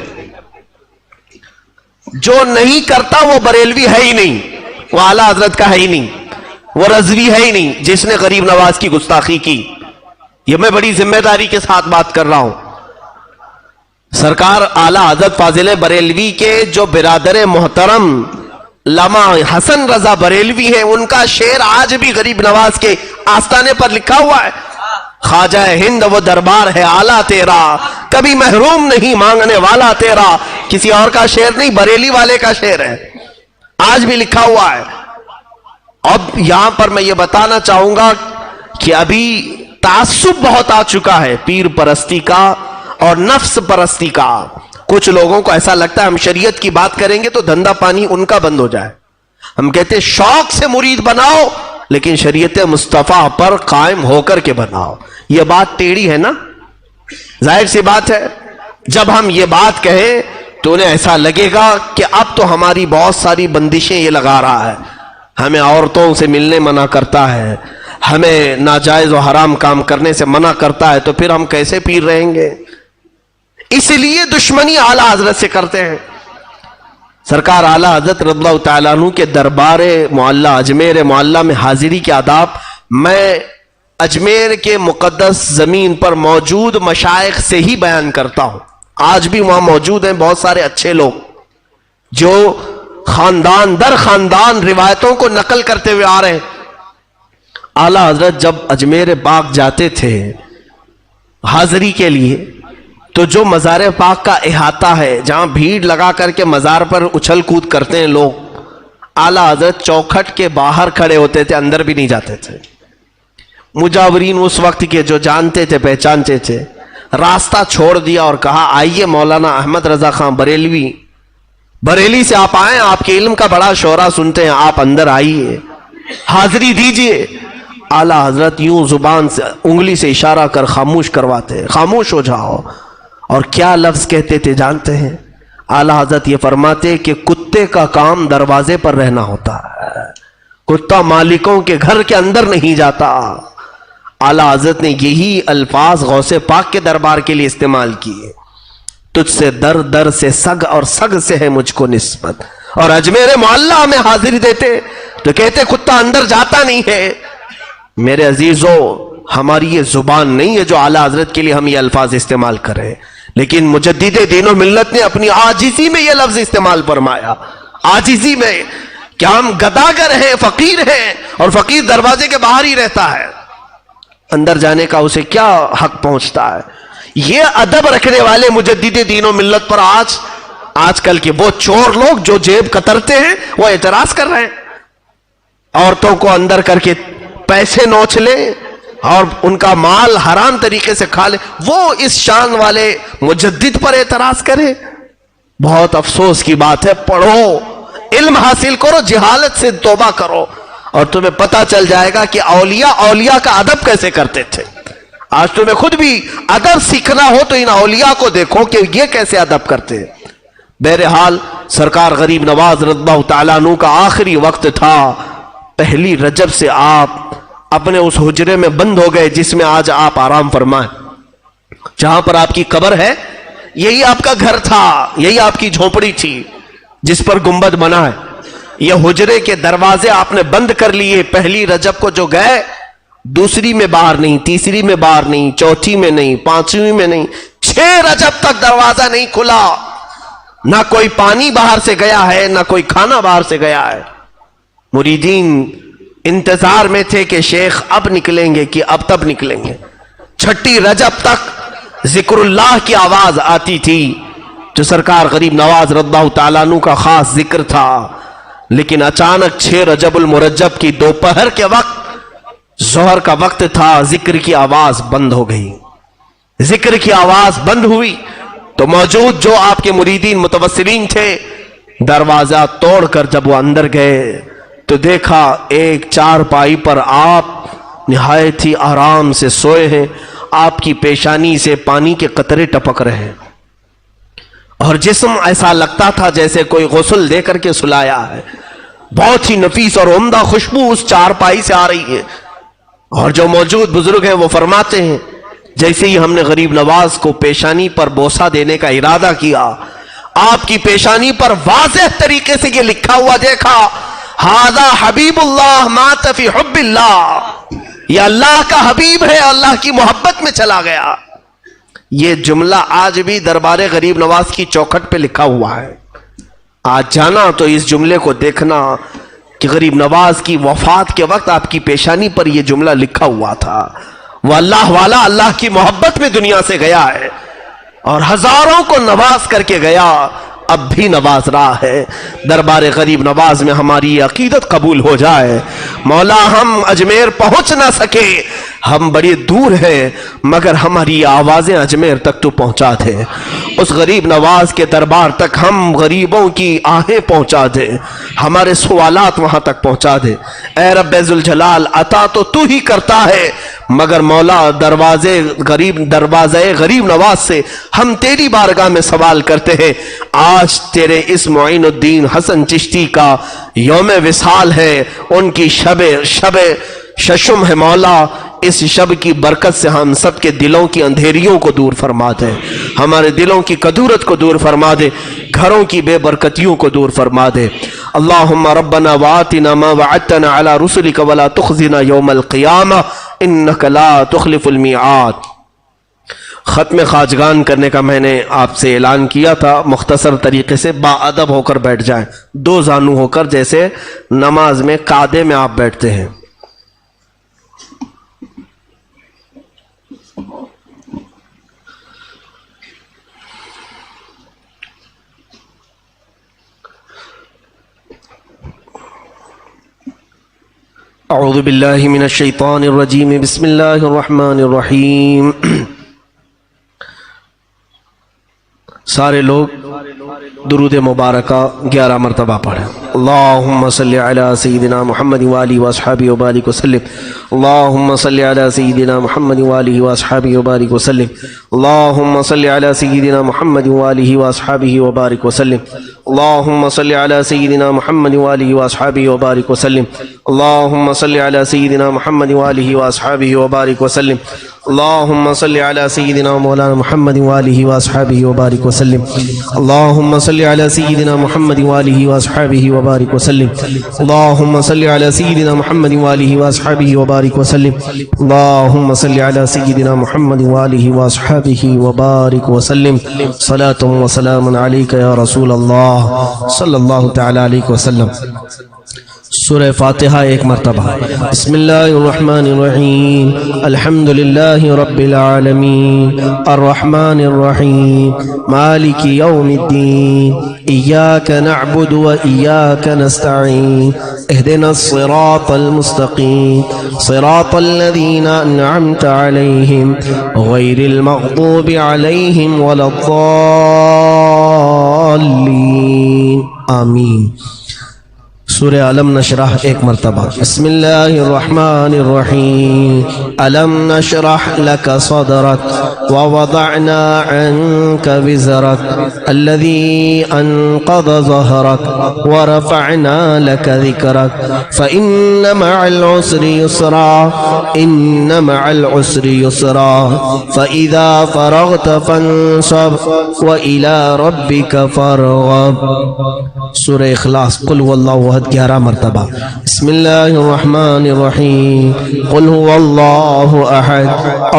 جو نہیں کرتا وہ بریلوی ہے ہی نہیں, وہ اعلیٰ حضرت کا ہے ہی نہیں, وہ رضوی ہے ہی نہیں جس نے غریب نواز کی گستاخی کی. یہ میں بڑی ذمہ داری کے ساتھ بات کر رہا ہوں. سرکار اعلیٰ حضرت فاضل بریلوی کے جو برادر محترم علامہ حسن رضا بریلوی ہیں, ان کا شعر آج بھی غریب نواز کے آستانے پر لکھا ہوا ہے. خواجہ ہند وہ دربار ہے اعلیٰ تیرا, کبھی محروم نہیں مانگنے والا تیرا. کسی اور کا شعر نہیں, بریلی والے کا شعر ہے, آج بھی لکھا ہوا ہے. اب یہاں پر میں یہ بتانا چاہوں گا کہ ابھی تعصب بہت آ چکا ہے پیر پرستی کا اور نفس پرستی کا. کچھ لوگوں کو ایسا لگتا ہے ہم شریعت کی بات کریں گے تو دھندا پانی ان کا بند ہو جائے. ہم کہتے ہیں شوق سے مرید بناؤ لیکن شریعت مصطفیٰ پر قائم ہو کر کے بناؤ. یہ بات ٹیڑھی ہے نا, ظاہر سی بات ہے. جب ہم یہ بات کہیں تو انہیں ایسا لگے گا کہ اب تو ہماری بہت ساری بندشیں یہ لگا رہا ہے, ہمیں عورتوں سے ملنے منع کرتا ہے, ہمیں ناجائز و حرام کام کرنے سے منع کرتا ہے, تو پھر ہم کیسے پیر رہیں گے؟ اس لیے دشمنی اعلیٰ حضرت سے کرتے ہیں. سرکار اعلیٰ حضرت رضی اللہ تعالیٰ عنہ کے دربار معلیٰ اجمیر معلیٰ میں حاضری کے آداب میں اجمیر کے مقدس زمین پر موجود مشائخ سے ہی بیان کرتا ہوں. آج بھی وہاں موجود ہیں بہت سارے اچھے لوگ جو خاندان در خاندان روایتوں کو نقل کرتے ہوئے آ رہے ہیں. اعلیٰ حضرت جب اجمیر پاک جاتے تھے حاضری کے لیے تو جو مزار پاک کا احاطہ ہے جہاں بھیڑ لگا کر کے مزار پر اچھل کود کرتے ہیں لوگ, اعلیٰ حضرت چوکھٹ کے باہر کھڑے ہوتے تھے, اندر بھی نہیں جاتے تھے. مجاورین اس وقت کے جو جانتے تھے پہچانتے تھے راستہ چھوڑ دیا اور کہا آئیے مولانا احمد رضا خان بریلوی, بریلی سے آپ آئیں, آپ کے علم کا بڑا شعرا سنتے ہیں, آپ اندر آئیے حاضری دیجئے. اعلیٰ حضرت یوں زبان سے انگلی سے اشارہ کر خاموش کرواتے, خاموش ہو جاؤ. اور کیا لفظ کہتے تھے جانتے ہیں؟ اعلیٰ حضرت یہ فرماتے کہ کتے کا کام دروازے پر رہنا ہوتا ہے, کتا مالکوں کے گھر کے اندر نہیں جاتا. اعلیٰ حضرت نے یہی الفاظ غوث پاک کے دربار کے لیے استعمال کیے, تجھ سے در در سے سگ اور سگ سے ہے مجھ کو نسبت. اور اجمیر معلیٰ میں حاضری دیتے تو کہتے کتا اندر جاتا نہیں ہے. میرے عزیزو, ہماری یہ زبان نہیں ہے جو اعلیٰ حضرت کے لیے ہم یہ الفاظ استعمال کریں, لیکن مجدد دین و ملت نے اپنی عاجزی میں یہ لفظ استعمال فرمایا. عاجزی میں کہ ہم گداگر ہیں, فقیر ہیں, اور فقیر دروازے کے باہر ہی رہتا ہے, اندر جانے کا اسے کیا حق پہنچتا ہے. یہ ادب رکھنے والے مجدد دین و ملت پر آج کل کے وہ چور لوگ جو جیب کترتے ہیں وہ اعتراض کر رہے ہیں. عورتوں کو اندر کر کے پیسے نوچ لیں اور ان کا مال حرام طریقے سے کھا لے, وہ اس شان والے مجدد پر اعتراض کرے. بہت افسوس کی بات ہے. پڑھو, علم حاصل کرو, جہالت سے توبہ کرو, اور تمہیں پتہ چل جائے گا کہ اولیاء کا ادب کیسے کرتے تھے. آج تمہیں خود بھی ادب سیکھنا ہو تو ان اولیاء کو دیکھو کہ یہ کیسے ادب کرتے ہیں. بہرحال سرکار غریب نواز رضی اللہ تعالیٰ عنہ کا آخری وقت تھا. پہلی رجب سے آپ اپنے اس حجرے میں بند ہو گئے جس میں آج آپ آرام فرمائیں. جہاں پر آپ کی قبر ہے یہی آپ کا گھر تھا, یہی آپ کی جھونپڑی تھی جس پر گنبد بنا ہے. یہ حجرے کے دروازے آپ نے بند کر لیے. پہلی رجب کو جو گئے دوسری میں باہر نہیں, تیسری میں باہر نہیں, چوتھی میں نہیں, پانچویں میں نہیں, 6 رجب تک دروازہ نہیں کھلا. نہ کوئی پانی باہر سے گیا ہے, نہ کوئی کھانا باہر سے گیا ہے. مریدین انتظار میں تھے کہ شیخ اب نکلیں گے کہ اب تب نکلیں گے. 6 رجب تک ذکر اللہ کی آواز آتی تھی جو سرکار غریب نواز رضی اللہ تعالیٰ عنہ کا خاص ذکر تھا. لیکن اچانک 6 رجب المرجب کی دوپہر کے وقت ظہر کا وقت تھا, ذکر کی آواز بند ہو گئی. ذکر کی آواز بند ہوئی تو موجود جو آپ کے مریدین متوسلین تھے دروازہ توڑ کر جب وہ اندر گئے تو دیکھا ایک چارپائی پر آپ نہایت ہی آرام سے سوئے ہیں. آپ کی پیشانی سے پانی کے قطرے ٹپک رہے ہیں اور جسم ایسا لگتا تھا جیسے کوئی غسل دے کر کے سلایا ہے. بہت ہی نفیس اور عمدہ خوشبو اس چارپائی سے آ رہی ہے. اور جو موجود بزرگ ہیں وہ فرماتے ہیں جیسے ہی ہم نے غریب نواز کو پیشانی پر بوسہ دینے کا ارادہ کیا، آپ کی پیشانی پر واضح طریقے سے یہ لکھا ہوا دیکھا، ھذا حبیب اللہ مات فی حب اللہ، یہ اللہ کا حبیب ہے، اللہ کی محبت میں چلا گیا۔ یہ جملہ آج بھی دربار غریب نواز کی چوکھٹ پہ لکھا ہوا ہے۔ آج جانا تو اس جملے کو دیکھنا کہ غریب نواز کی وفات کے وقت آپ کی پیشانی پر یہ جملہ لکھا ہوا تھا، وہ اللہ والا اللہ کی محبت میں دنیا سے گیا ہے اور ہزاروں کو نواز کر کے گیا، اب بھی نواز رہا ہے۔ دربار غریب نواز میں ہماری یہ عقیدت قبول ہو جائے۔ مولا ہم اجمیر پہنچ نہ سکے، ہم بڑی دور ہیں، مگر ہماری آوازیں اجمیر تک تو پہنچا دے، اس غریب نواز کے دربار تک ہم غریبوں کی آہیں پہنچا دے، ہمارے سوالات وہاں تک پہنچا دے۔ اے رب ذوالجلال، عطا تو ہی کرتا ہے، مگر مولا دروازے غریب نواز سے ہم تیری بارگاہ میں سوال کرتے ہیں۔ آج تیرے اس معین الدین حسن چشتی کا یوم وصال ہے، ان کی شب ششم ہے مولا، اس شب کی برکت سے ہم سب کے دلوں کی اندھیریوں کو دور فرما دے، ہمارے دلوں کی کدورت کو دور فرما دے، گھروں کی بے برکتیوں کو دور فرما دے۔ اللہم ربنا وآتنا ما وعدتنا علی رسلک ولا تخزنا یوم القیامہ انک لا تخلف المیعاد۔ ختم خواجگان کرنے کا میں نے آپ سے اعلان کیا تھا، مختصر طریقے سے باادب ہو کر بیٹھ جائیں، دو زانو ہو کر، جیسے نماز میں قعدے میں آپ بیٹھتے ہیں۔ اعوذ باللہ من الشیطان الرجیم، بسم اللہ الرحمن الرحیم۔ سارے لوگ درود مبارکہ 11 مرتبہ پڑھیں۔ اللہم صلی علی سیدنا محمد وآلہ واصحابہ وبارک وسلم، اللہم صلی علی سیدنا محمد وآلہ واصحابہ وبارک وسلم، اللہم صلی علی سیدنا محمد وآلہ واصحابہ وبارک وسلم، اللہم صلی علی سیدنا محمد وآلہ واصحابہ وبارک وسلم، اللہم صلی علی سیدنا محمد وآلہ واصحابہ وبارک وسلم، اللہم صلی علی سیدنا مولانا محمد وآلہ واصحابہ وبارک وسلم، اللہم صلی علی سیدنا محمد وآلہ واصحابہ وبارک وسلم، اللہم صلی علی سیدنا محمد وآلہ واصحابہ وبارک وسلم، اللہم صلی علی سیدنا محمد وآلہ واصحابہ وبارک وسلم۔ صلاۃ و سلام علیک یا رسول اللہ صلی اللہ تعالی علیہ وسلم۔ سورہ فاتحہ ایک مرتبہ۔ بسم اللہ الرحمن الرحیم، الحمدللہ رب العالمین، الرحمن الرحیم، مالک یوم الدین، ایاک نعبد و ایاک نستعین، اہدنا الصراط المستقیم، صراط الذین انعمت علیہم، غیر المغضوب علیہم ولا الضالین، آمین۔ سورہ علم نشرح ایک مرتبہ۔ بسم اللہ الرحمن الرحیم، علم نشرح لک صدرک ووضعنا عنک وزرک الذی انقض ظہرک ورفعنا لک ذکرک فإن مع العسر یسرا ان مع العسر یسرا فإذا فرغت فانصب وإلی ربک فارغب۔ سورہ اخلاص، قل هو اللہ احد 11 مرتبہ۔ بسم اللہ الرحمن الرحیم، قل هو اللہ احد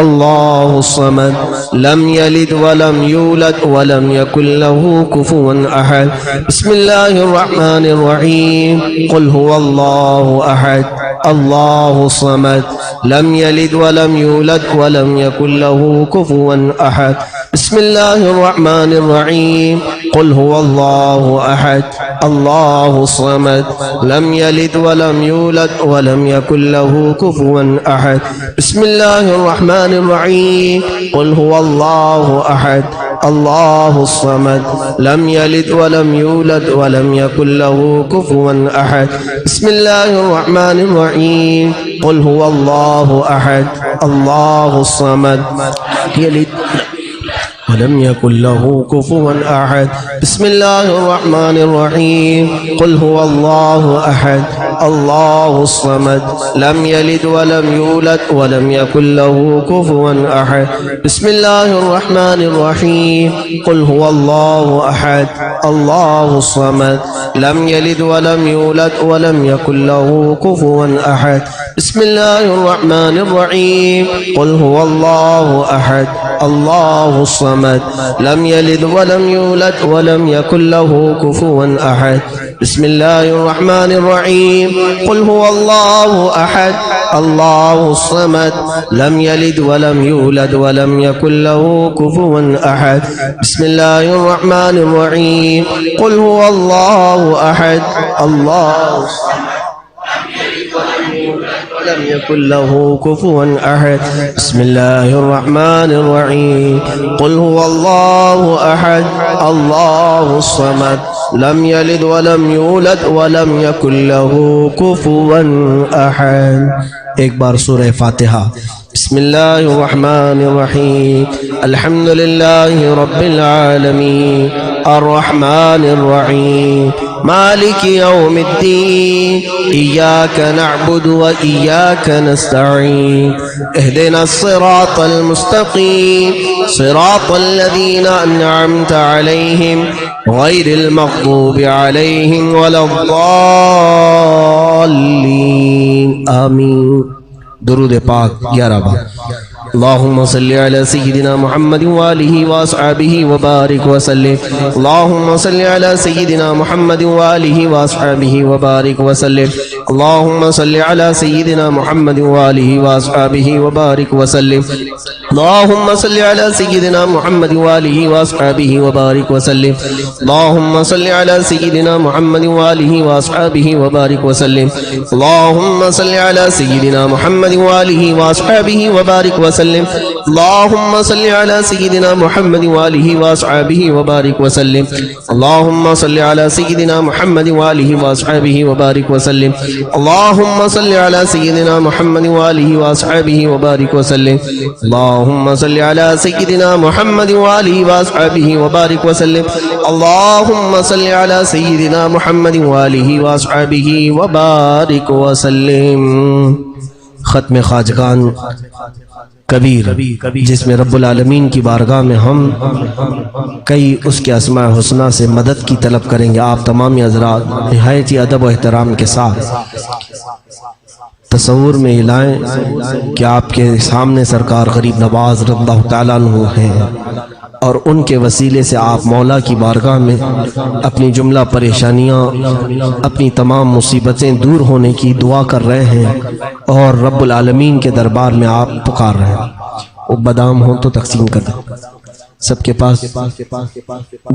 اللہ الصمد لم یلد ولم یولد ولم یکن له کفوا احد۔ بسم اللہ الرحمن الرحیم، قل هو اللہ احد اللہ الصمد لم یلد ولم یولد ولم یکن له کفوا احد۔ بسم اللہ الرحمن الرحیم، قل هو اللہ احد اللہ الصمد لم یلد ولم یولد ولم یکن له کفوا احد۔ بسم اللہ الرحمن الرحیم، قل هو اللہ احد اللہ الصمد لم یلد ولم یولد ولم یکن له کفوا احد۔ بسم اللہ الرحمن الرحیم، قل هو اللہ احد اللہ الصمد یلد ولم يكن له كفوا أحد۔ بسم الله الرحمن الرحيم، قل هو الله أحد الله الصمد لم يلد ولم يولد ولم يكن له كفوا أحد بسم الله الرحمن الرحيم قل هو الله أحد الله الصمد لم يلد ولم يولد ولم يكن له كفوا أحد بسم الله الرحمن الرحيم قل هو الله أحد الله الصمد لم يلد ولم يولد ولم يكن له كفوا أحد بسم الله الرحمن الرحيم قل هو الله أحد الله الصمد لم يلد ولم يولد ولم يكن له كفوا أحد بسم الله الرحمن الرحيم قل هو الله أحد الله الصمد ولم يكن له كفوا أحد بسم الله الرحمن الرحيم قل هو الله أحد الله الصمد لم يلد ولم يولد ولم يكن له كفوا أحد ایک بار سورہ فاتحہ بسم اللہ الرحمن الرحیم الحمد للہ رب العالمین الرحمن الرحیم مالک یوم الدین ایاک نعبد و ایاک نستعین اہدنا الصراط المستقیم صراط الذین انعمت علیہم غیر المغضوب علیہم ولا الضالین آمین درود پاک 11 بار اللهم صل على سيدنا محمد وآله وأصحابه وبارك وسلم اللهم صل على سيدنا محمد وآله وأصحابه وبارك وسلم اللهم صل على سيدنا محمد وآله وأصحابه وبارك وسلم اللهم صل على سيدنا محمد وآله وأصحابه وبارك وسلم اللهم صل على سيدنا محمد وآله وأصحابه وبارك وسلم اللهم صل على سيدنا محمد وآله وأصحابه وبارك وسلم اللهم صل على سيدنا محمد وآله وأصحابه وبارك وسلم اللهم صل على سيدنا محمد وآله وأصحابه وبارك وسلم اللهم صل على سيدنا محمد وآله وأصحابه وبارك وسلم اللهم صل على سيدنا محمد وآله وأصحابه وبارك وسلم اللهم صل على سيدنا محمد وآله وأصحابه وبارك وسلم ختم خواجگان کبیر جس میں رب العالمین کی بارگاہ میں ہم کئی اس کے اسماء حسنہ سے مدد کی طلب کریں گے. آپ تمامی حضرات نہایت ہی ادب و احترام کے ساتھ تصور میں لائیں کہ آپ کے سامنے سرکار غریب نواز رضی اللہ تعالیٰ عنہ ہیں اور ان کے وسیلے سے آپ مولا کی بارگاہ میں اپنی جملہ پریشانیاں اپنی تمام مصیبتیں دور ہونے کی دعا کر رہے ہیں اور رب العالمین کے دربار میں آپ پکار رہے ہیں. وہ بادام ہوں تو تقسیم کر دیں. سب کے پاس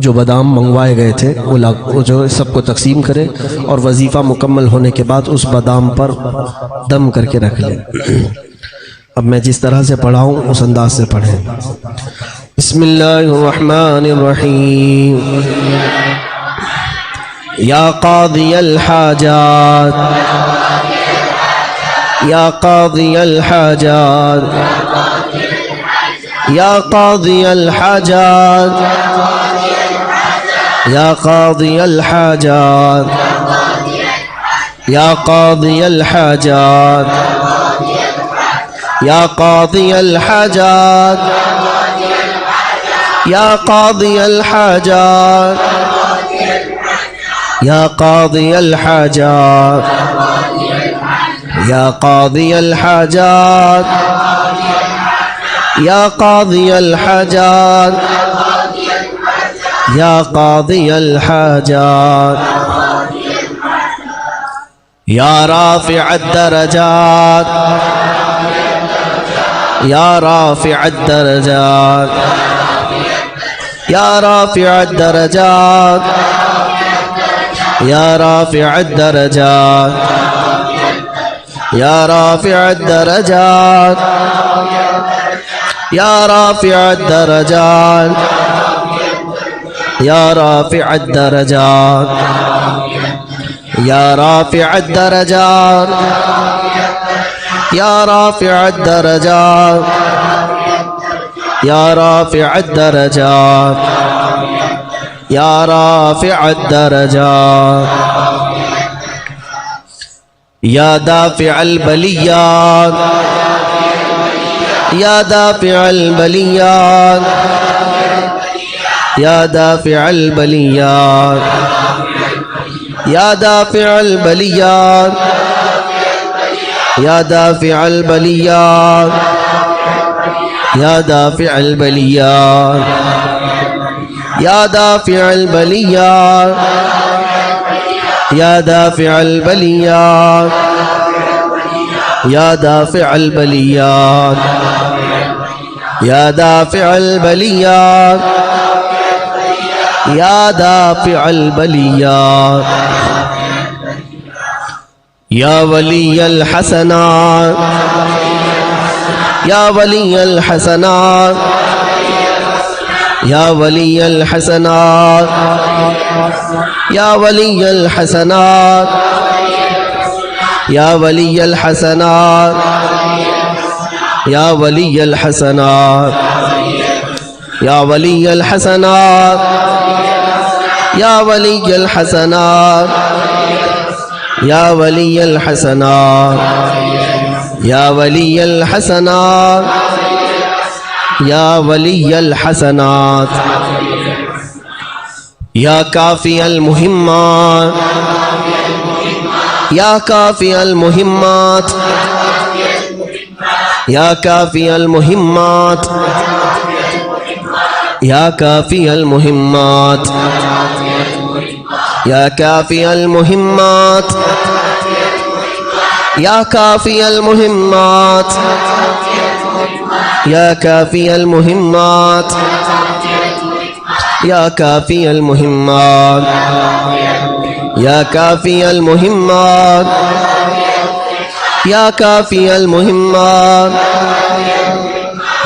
جو بادام منگوائے گئے تھے وہ جو سب کو تقسیم کرے اور وظیفہ مکمل ہونے کے بعد اس بادام پر دم کر کے رکھ لیں. اب میں جس طرح سے پڑھاؤں اس انداز سے پڑھیں. بسم اللہ الرحمن الرحیم یا قاضی الحاجات یا قاضی الحاجات یا قاضی الحاجات یا قاضی الحاجات یا قاضی الحاجات یا قاضی الحاجات یا قاضی الحاجات یا قاضی الحاجات یا قاضی الحاجات یا قاضی الحاجات یا قاضی الحاجات یا رافع الدرجات یا رافع الدرجات یا رافع الدرجات یا رافع الدرجات یا رافع الدرجات یا رافع الدرجات یا رافع الدرجات یا رافع الدرجات یا رافع الدرجات یا رافع الدرجات یا رافع الدرجات یا دافع البلیات یا دافع البلیات یا دافع البلیات یا دافع البلیات یا دافع البلیات یا دافع البلیات یا دافع البلیات یا دافع البلیات یا دافع البلیات یا دافع البلیات یا دافع البلیات یا ولی الحسنات یا ولی الحسنات یا ولی الحسنات یا ولی الحسنات یا ولی الحسنات یا ولی الحسنات یا ولی الحسنات یا ولی الحسنات یا ولی الحسنات یا ولی الحسنات یا ولی الحسنات یا کافی المہمات یا کافی المہمات یا کافی المہمات یا کافی المہمات یا کافی المہمات یا کافی المہمات یا کافی المہمات یا کافی المہمات یا کافی المہمات یا کافی المہمات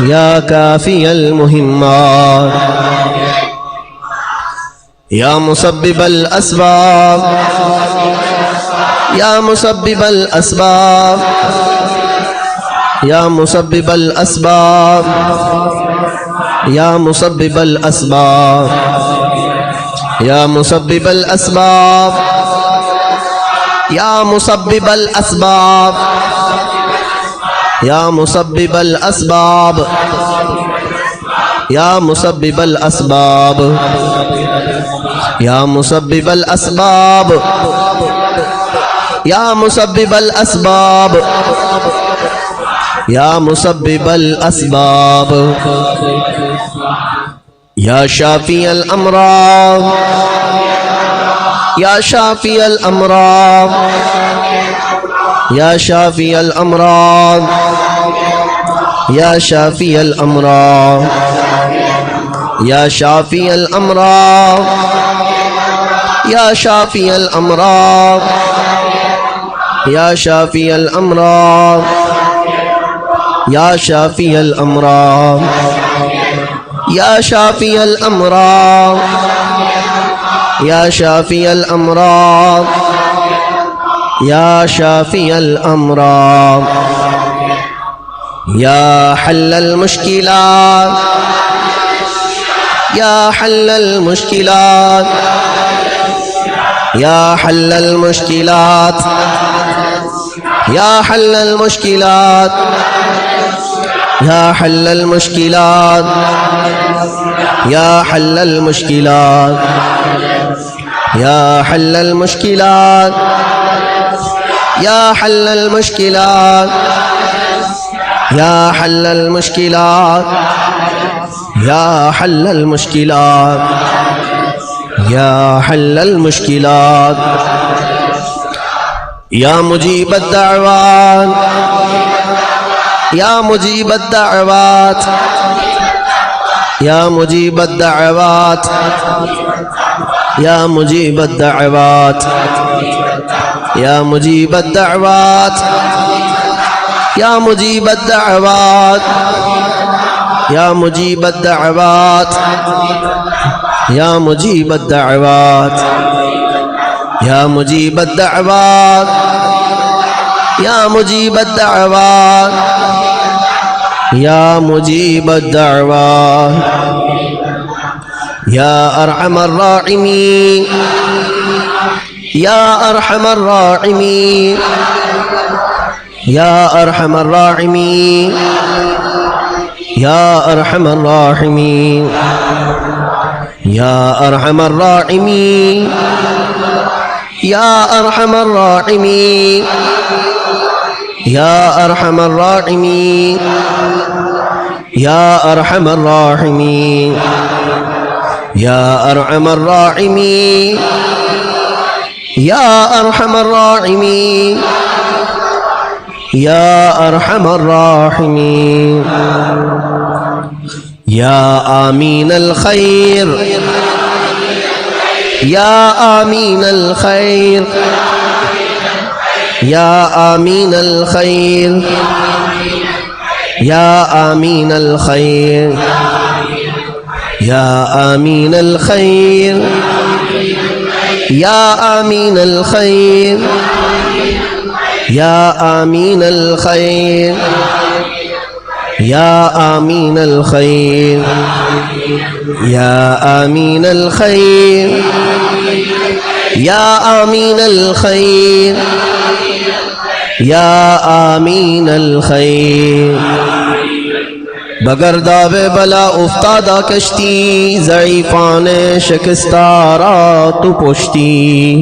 یا کافی المہمات یا مسبب الاسباب یا مسبب الاسباب یا مسبب الاسباب یا مسبب الاسباب یا مسبب الاسباب یا مسبب الاسباب یا مسبب الاسباب یا مسبب الاسباب یا مسبب الاسباب یا مسبب الاسباب یا مسبب الاسباب یا شافی الامراض یا شافی الامراض یا شافی الامراض یا شافی الامراض یا شافی الامراض یا شافی الامراض یا شافی الامراض یا شافی الامراض یا شافی الامراض یا شافی الامراض یا شافی الامراض یا حل المشکلات یا حل المشکلات یا حل المشکلات یا حل المشکلات یا حل المشکلات یا حل المشکلات یا حل المشکلات یا حل المشکلات یا حل المشکلات یا حل المشکلات یا حل المشکلات یا مجیب الدعوات یا مجیب الدعوات یا مجیب الدعوات یا مجیب الدعوات یا مجیب الدعوات یا مجیب الدعوات یا مجیب الدعوات یا مجیب الدعوات یا مجیب الدعوات یا مجیب الدعوات یا مجیب الدعوات یا ارحم الراحمین یا ارحم الراحمین یا ارحم الراحمین یا ارحم الراحمین یا ارحم الراحمین یا ارحم الراحمین یا ارحم الراحمین یا ارحم الراحمین یا ارحم الراحمین یا ارحم الراحمین یا ارحم الراحمین یا آمین الخیر یا آمین الخیر یا آمین الخیر یا آمین الخیر یا آمین الخیر یا آمین الخیر یا آمین الخیر یا آمین الخیر یا آمین الخیر یا آمین الخیر یا آمین الخیر بگرداب بلا افتادہ کشتی ضعیفان شکستارا تو پشتی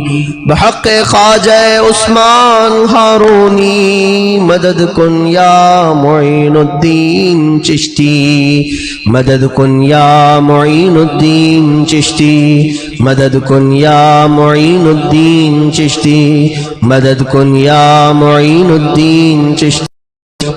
بحق خواجہ عثمان ہارونی مدد کن یا معین الدین چشتی مدد کن یا معین الدین چشتی مدد کن یا معین الدین چشتی مدد کن یا معین الدین چشتی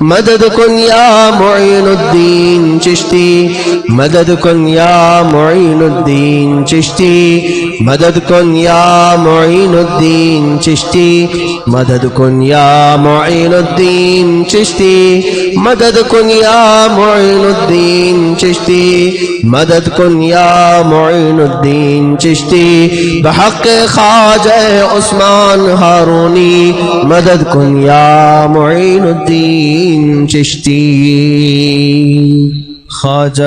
مدد کن یا معین الدین چشتی مدد کن یا معین الدین چشتی مدد کن یا معین الدین چشتی مدد کن یا معین الدین چشتی مدد کن یا معین الدین چشتی مدد کن یا معین الدین چشتی بحق خواجہ عثمان ہارونی مدد کن یا معین الدین چشتی خواجہ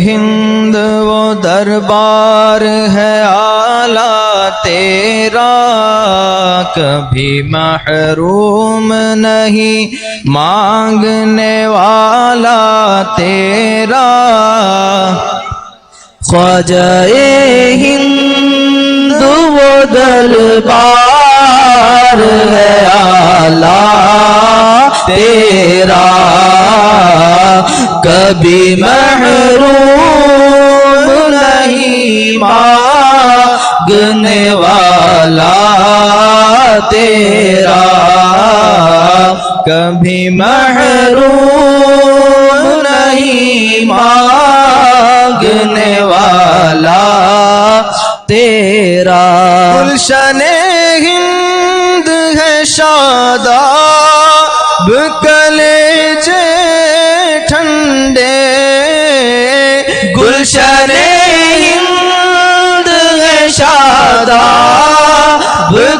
ہند وہ دربار ہے اعلیٰ تیرا کبھی محروم نہیں مانگنے والا تیرا خواجہ ہند وہ دربار ہے اعلیٰ تیرا کبھی محروم نہیں مانگنے والا تیرا کبھی محروم نہیں مانگنے والا تیرا گلشن ہند ہے شاداب کلیجے ٹھنڈے گلشن ہند ہے شاداب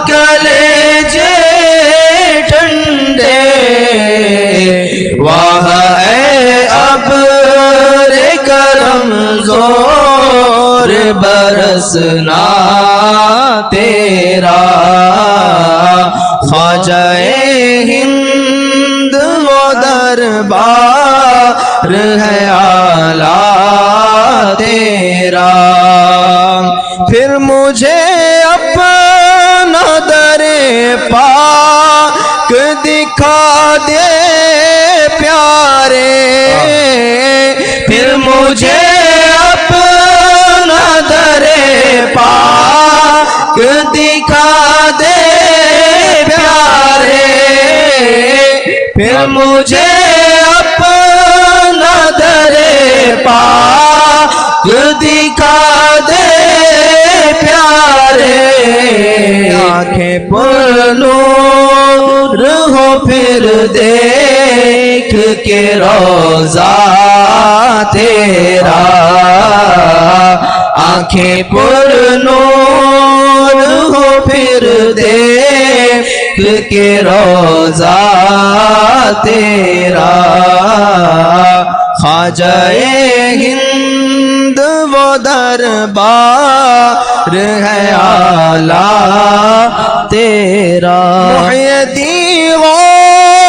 کلیجے ٹھنڈے واہ اے ابر کرم زور برسنا تیرا خواجہ ہند وہ دربار ہے اعلیٰ تیرا پھر مجھے اپنا در پاک دکھا دے پیارے پھر مجھے اپنا در پاک دکھا دے پیارے پھر مجھے اپنا در پاک دکھا دے پیارے آنکھیں پر نور ہو پھر دیکھ کے روضہ تیرا آنکھیں پر نور ہو پھر دیکھ کے روضہ تیرا خواجہ ہند وہ دربار ہے اعلیٰ تیرا محی الدین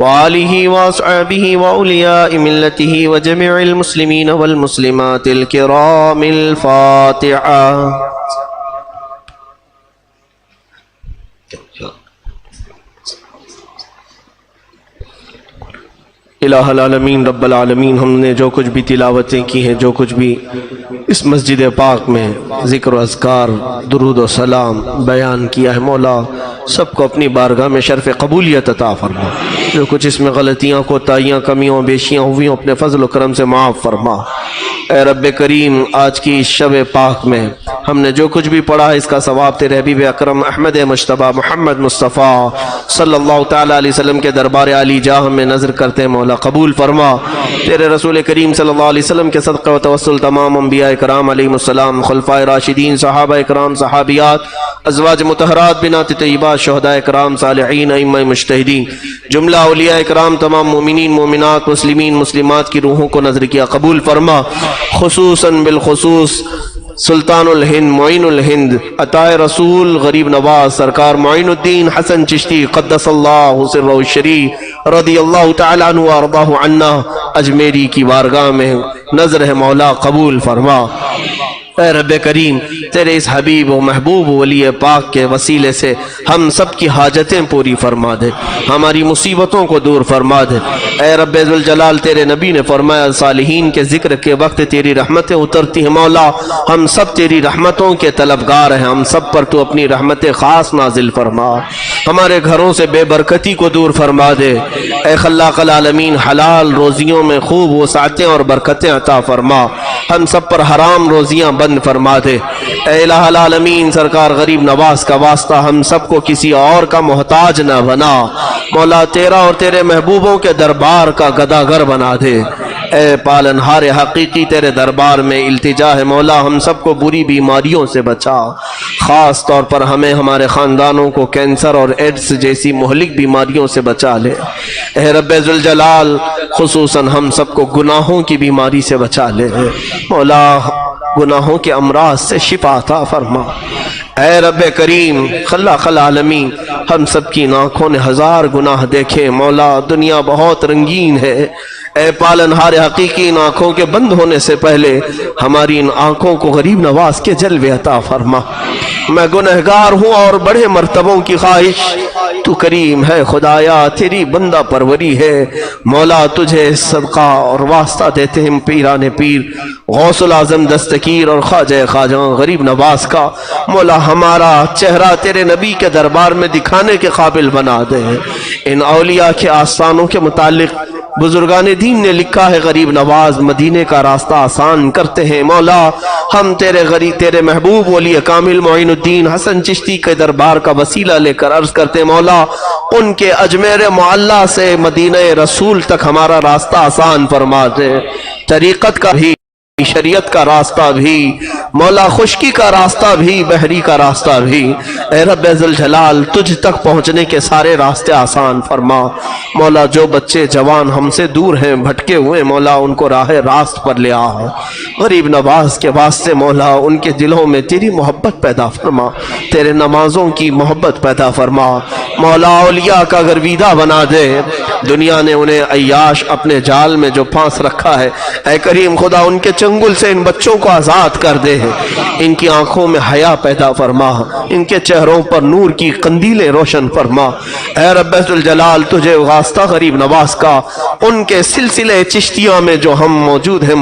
وآله وأصحابه وأولياء ملته وجميع المسلمين والمسلمات الكرام الفاتحة. الہ العالمین رب العالمین، ہم نے جو کچھ بھی تلاوتیں کی ہیں، جو کچھ بھی اس مسجد پاک میں ذکر و اذکار، درود و سلام بیان کیا ہے، مولا سب کو اپنی بارگاہ میں شرف قبولیت عطا فرما. جو کچھ اس میں غلطیاں، کوتاہیاں، کمیوں، بیشیاں ہوئی اپنے فضل و کرم سے معاف فرما. اے رب کریم، آج کی اس شب پاک میں ہم نے جو کچھ بھی پڑھا ہے، اس کا ثواب تیرے حبیب اکرم احمد مجتبی محمد مصطفیٰ صلی اللہ تعالیٰ علیہ وسلم کے دربار عالی جاہ میں نظر کرتے ہیں، مولا قبول فرما. تیرے رسول کریم صلی اللہ علیہ وسلم کے صدقہ و توسل تمام انبیاء کرام علیہ السلام، خلفائے راشدین، صحابہ کرام، صحابیات، ازواج مطہرات، بنات طیبات، شہداء کرام، صالحین، ائمہ مجتہدین، جملہ اولیاء کرام، تمام مومنین، مومنات، مسلمین، مسلمات کی روحوں کو نظر کیا قبول فرما. خصوصاً بالخصوص سلطان الہند، معین الہند، عطائے رسول، غریب نواز سرکار معین الدین حسن چشتی قدس اللہ سرہ الشریف رضی اللہ تعالیٰ عنہ وارضاہ عنا، اجمیری کی بارگاہ میں نظر ہے، مولا قبول فرما. اے رب کریم، تیرے اس حبیب و محبوب ولی پاک کے وسیلے سے ہم سب کی حاجتیں پوری فرما دے، ہماری مصیبتوں کو دور فرما دے. اے رب ذوالجلال، تیرے نبی نے فرمایا صالحین کے ذکر کے وقت تیری رحمتیں اترتی ہیں. مولا ہم سب تیری رحمتوں کے طلبگار ہیں، ہم سب پر تو اپنی رحمت خاص نازل فرما، ہمارے گھروں سے بے برکتی کو دور فرما دے. اے خلاق العالمین، حلال روزیوں میں خوب وسعتیں اور برکتیں عطا فرما، ہم سب پر حرام روزیاں بند فرما دے. اے الہ العالمین، سرکار غریب نواز کا واسطہ ہم سب کو کسی اور کا محتاج نہ بنا، مولا تیرا اور تیرے محبوبوں کے دربار کا گداگر بنا دے. اے پالنہار حقیقی، تیرے دربار میں التجا ہے، مولا ہم سب کو بری بیماریوں سے بچا، خاص طور پر ہمیں، ہمارے خاندانوں کو کینسر اور ایڈس جیسی مہلک بیماریوں سے بچا لے. اے رب ذوالجلال، خصوصاً ہم سب کو گناہوں کی بیماری سے بچا لے، مولا گناہوں کے امراض سے شفا عطا فرما. اے رب کریم، خلاق العالمین، ہم سب کی آنکھوں نے ہزار گناہ دیکھے، مولا دنیا بہت رنگین ہے. اے پالنہار حقیقی، ان آنکھوں کے بند ہونے سے پہلے ہماری ان آنکھوں کو غریب نواز کے جلوے عطا فرما. میں گنہگار ہوں اور بڑے مرتبوں کی خواہش، تو کریم ہے خدایا، تیری بندہ پروری ہے. مولا تجھے صدقہ اور واسطہ دیتے ہیں پیران پیر غوث العظم دستگیر اور خواجہ خواجہ غریب نواز کا. مولا ہمارا چہرہ تیرے نبی کے دربار میں دکھانے کے قابل بنا دے. ان اولیاء کے آستانوں کے متعلق بزرگان دین نے لکھا ہے، غریب نواز مدینے کا راستہ آسان کرتے ہیں. مولا ہم تیرے محبوب ولی کامل معین الدین حسن چشتی کے دربار کا وسیلہ لے کر عرض کرتے ہیں، مولا ان کے اجمیر معلیٰ سے مدینہ رسول تک ہمارا راستہ آسان فرما دے. طریقت کا بھی، شریعت کا راستہ بھی، مولا خشکی کا راستہ بھی، بحری کا راستہ بھی. اے رب ذوالجلال، تجھ تک پہنچنے کے سارے راستے آسان فرما. مولا جو بچے جوان ہم سے دور ہیں، بھٹکے ہوئے، مولا ان کو راہ راست پر لے آ. غریب نواز کے واسطے مولا ان کے دلوں میں تیری محبت پیدا فرما، تیرے نمازوں کی محبت پیدا فرما. مولا اولیاء کا گرویدہ بنا دے. دنیا نے انہیں عیاش اپنے جال میں جو پھانس رکھا ہے، اے کریم خدا ان کے چنگل سے ان بچوں کو آزاد کر دے. ان کی آنکھوں میں حیا پیدا فرما، ان کے چہروں پر نور کی قندیلیں روشن فرما. اے رب ذوالجلال، تجھے واسطہ غریب نواز کا، ان کے سلسلے چشتیہ میں جو ہم موجود ہیں،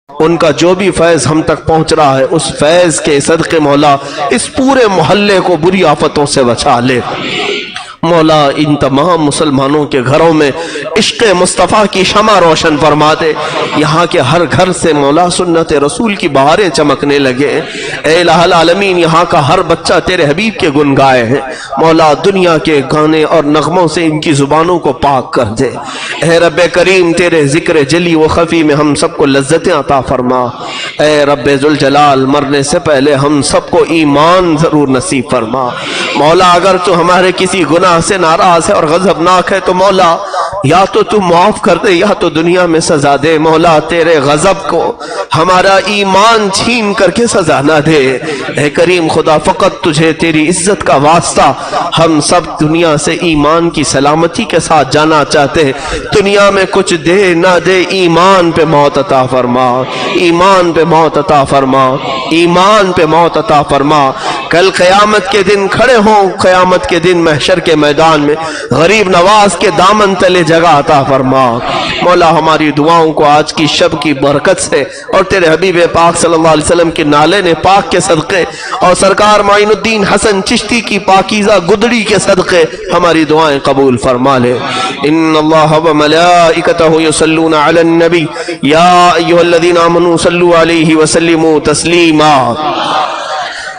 ان کا جو بھی فیض ہم تک پہنچ رہا ہے، اس فیض کے صدقے مولا اس پورے محلے کو بری آفتوں سے بچا لے. مولا ان تمام مسلمانوں کے گھروں میں عشق مصطفیٰ کی شمع روشن فرما دے. یہاں کے ہر گھر سے مولا سنت رسول کی بہاریں چمکنے لگے. اے الہ العالمین، یہاں کا ہر بچہ تیرے حبیب کے گن گائے ہیں. مولا دنیا کے گانے اور نغموں سے ان کی زبانوں کو پاک کر دے. اے رب کریم، تیرے ذکر جلی و خفی میں ہم سب کو لذتیں عطا فرما. اے رب ذوالجلال، مرنے سے پہلے ہم سب کو ایمان ضرور نصیب فرما. مولا اگر تو ہمارے کسی گناہ سے ناراض ہے اور غضبناک ہے تو مولا یا تو تو معاف کر دے یا تو دنیا میں سزا دے. مولا تیرے غضب کو ہمارا ایمان چھین کر کے سزا نہ دے. اے کریم خدا فقط تجھے تیری عزت کا واسطہ ہم سب دنیا سے ایمان کی سلامتی کے ساتھ جانا چاہتے ہیں. دنیا میں کچھ دے نہ دے ایمان پہ موت عطا فرما, ایمان پہ موت عطا فرما, ایمان پہ موت عطا فرما. کل قیامت کے دن کھڑے ہوں, قیامت کے دن محشر کے میدان میں غریب نواز کے دامن تلے جگہ عطا فرما. مولا ہماری دعاؤں کو آج کی شب کی برکت سے اور تیرے حبیب پاک صلی اللہ علیہ وسلم کے نالے نے پاک کے صدقے اور سرکار معین الدین حسن چشتی کی پاکیزہ گدڑی کے صدقے ہماری دعائیں قبول فرما لے. ان اللہ و ملائکتہ یصلون علی النبی یا ایھا الذین آمنوا صلوا علیہ وسلموا تسلیما.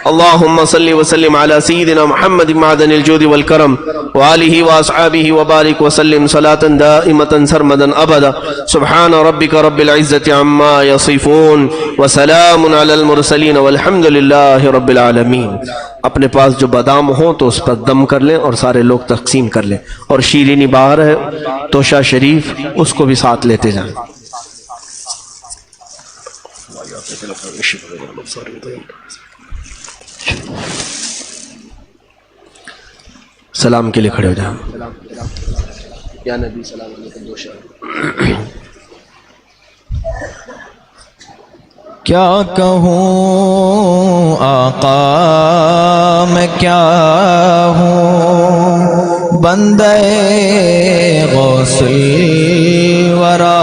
اللهم صل وسلم على سيدنا محمد معدن الجود والكرم وآله وأصحابه وبارك وسلم صلاة دائمة سرمدا أبدا. سبحان ربك رب العزة عما يصفون وسلام على المرسلين والحمد لله رب العالمين. اپنے پاس جو بادام ہوں تو اس پر دم کر لیں اور سارے لوگ تقسیم کر لیں. اور شیرینی باہر ہے توشہ شریف, اس کو بھی ساتھ لیتے جائیں. سلام کے لیے کھڑے ہو جائیں. یا نبی سلام علیکم. دو شعر. کیا کہوں آقا میں کیا ہوں, بندے غوث الورا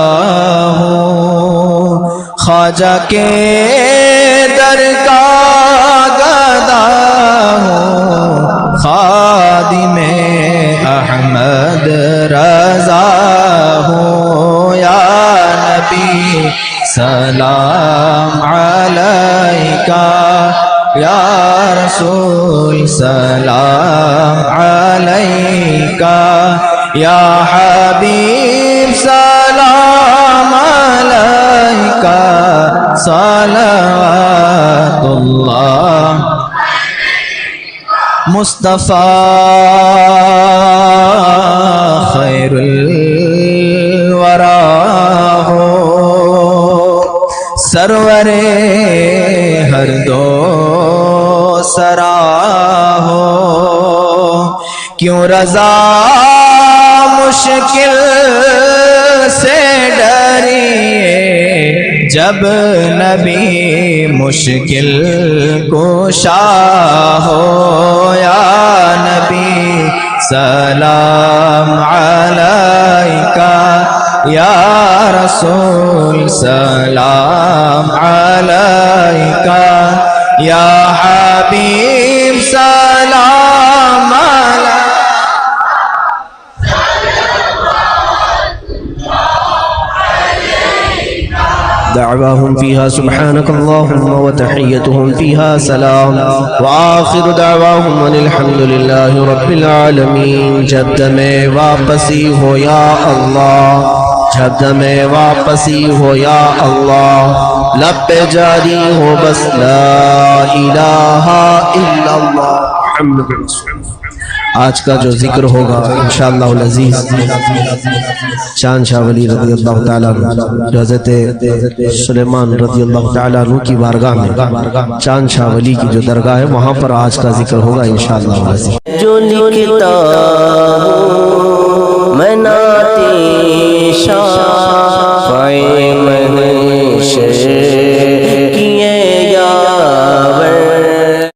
ہوں, خواجہ کے در کا گدا ہوں, خادم احمد رضا ہوں. یا نبی سلام علیکہ, یا رسول سلام علیکہ, یا حبیب سلام علیکہ, صلوات اللہ مصطفیٰ خیر الورا ہو, سرور ہر دو سرا ہو. کیوں رضا مشکل سے ڈریے, جب نبی مشکل کشا ہو. یا نبی سلام علیکہ, یا رسول سلام علیکہ, یا حبیب سلام علیکہ. دعواهم فيها سبحانك اللهم وتحيتهم فيها سلام وآخر دعواهم ان الحمد لله رب العالمين. جب میں واپسی ہو یا اللہ, جب میں واپسی ہو یا اللہ, لب پہ جاری ہو بس لا الہ الا اللہ محمد رسول اللہ. آج کا جو ذکر ہوگا انشاءاللہ العزیز چاند شاہ ولی رضی اللہ تعالیٰ عنہ, حضرت سلیمان رضی اللہ تعالیٰ عنہ کی بارگاہ میں چاند شاہ ولی کی جو درگاہ ہے وہاں پر آج کا ذکر ہوگا انشاءاللہ العزیز. جو لکھتا ہوں میں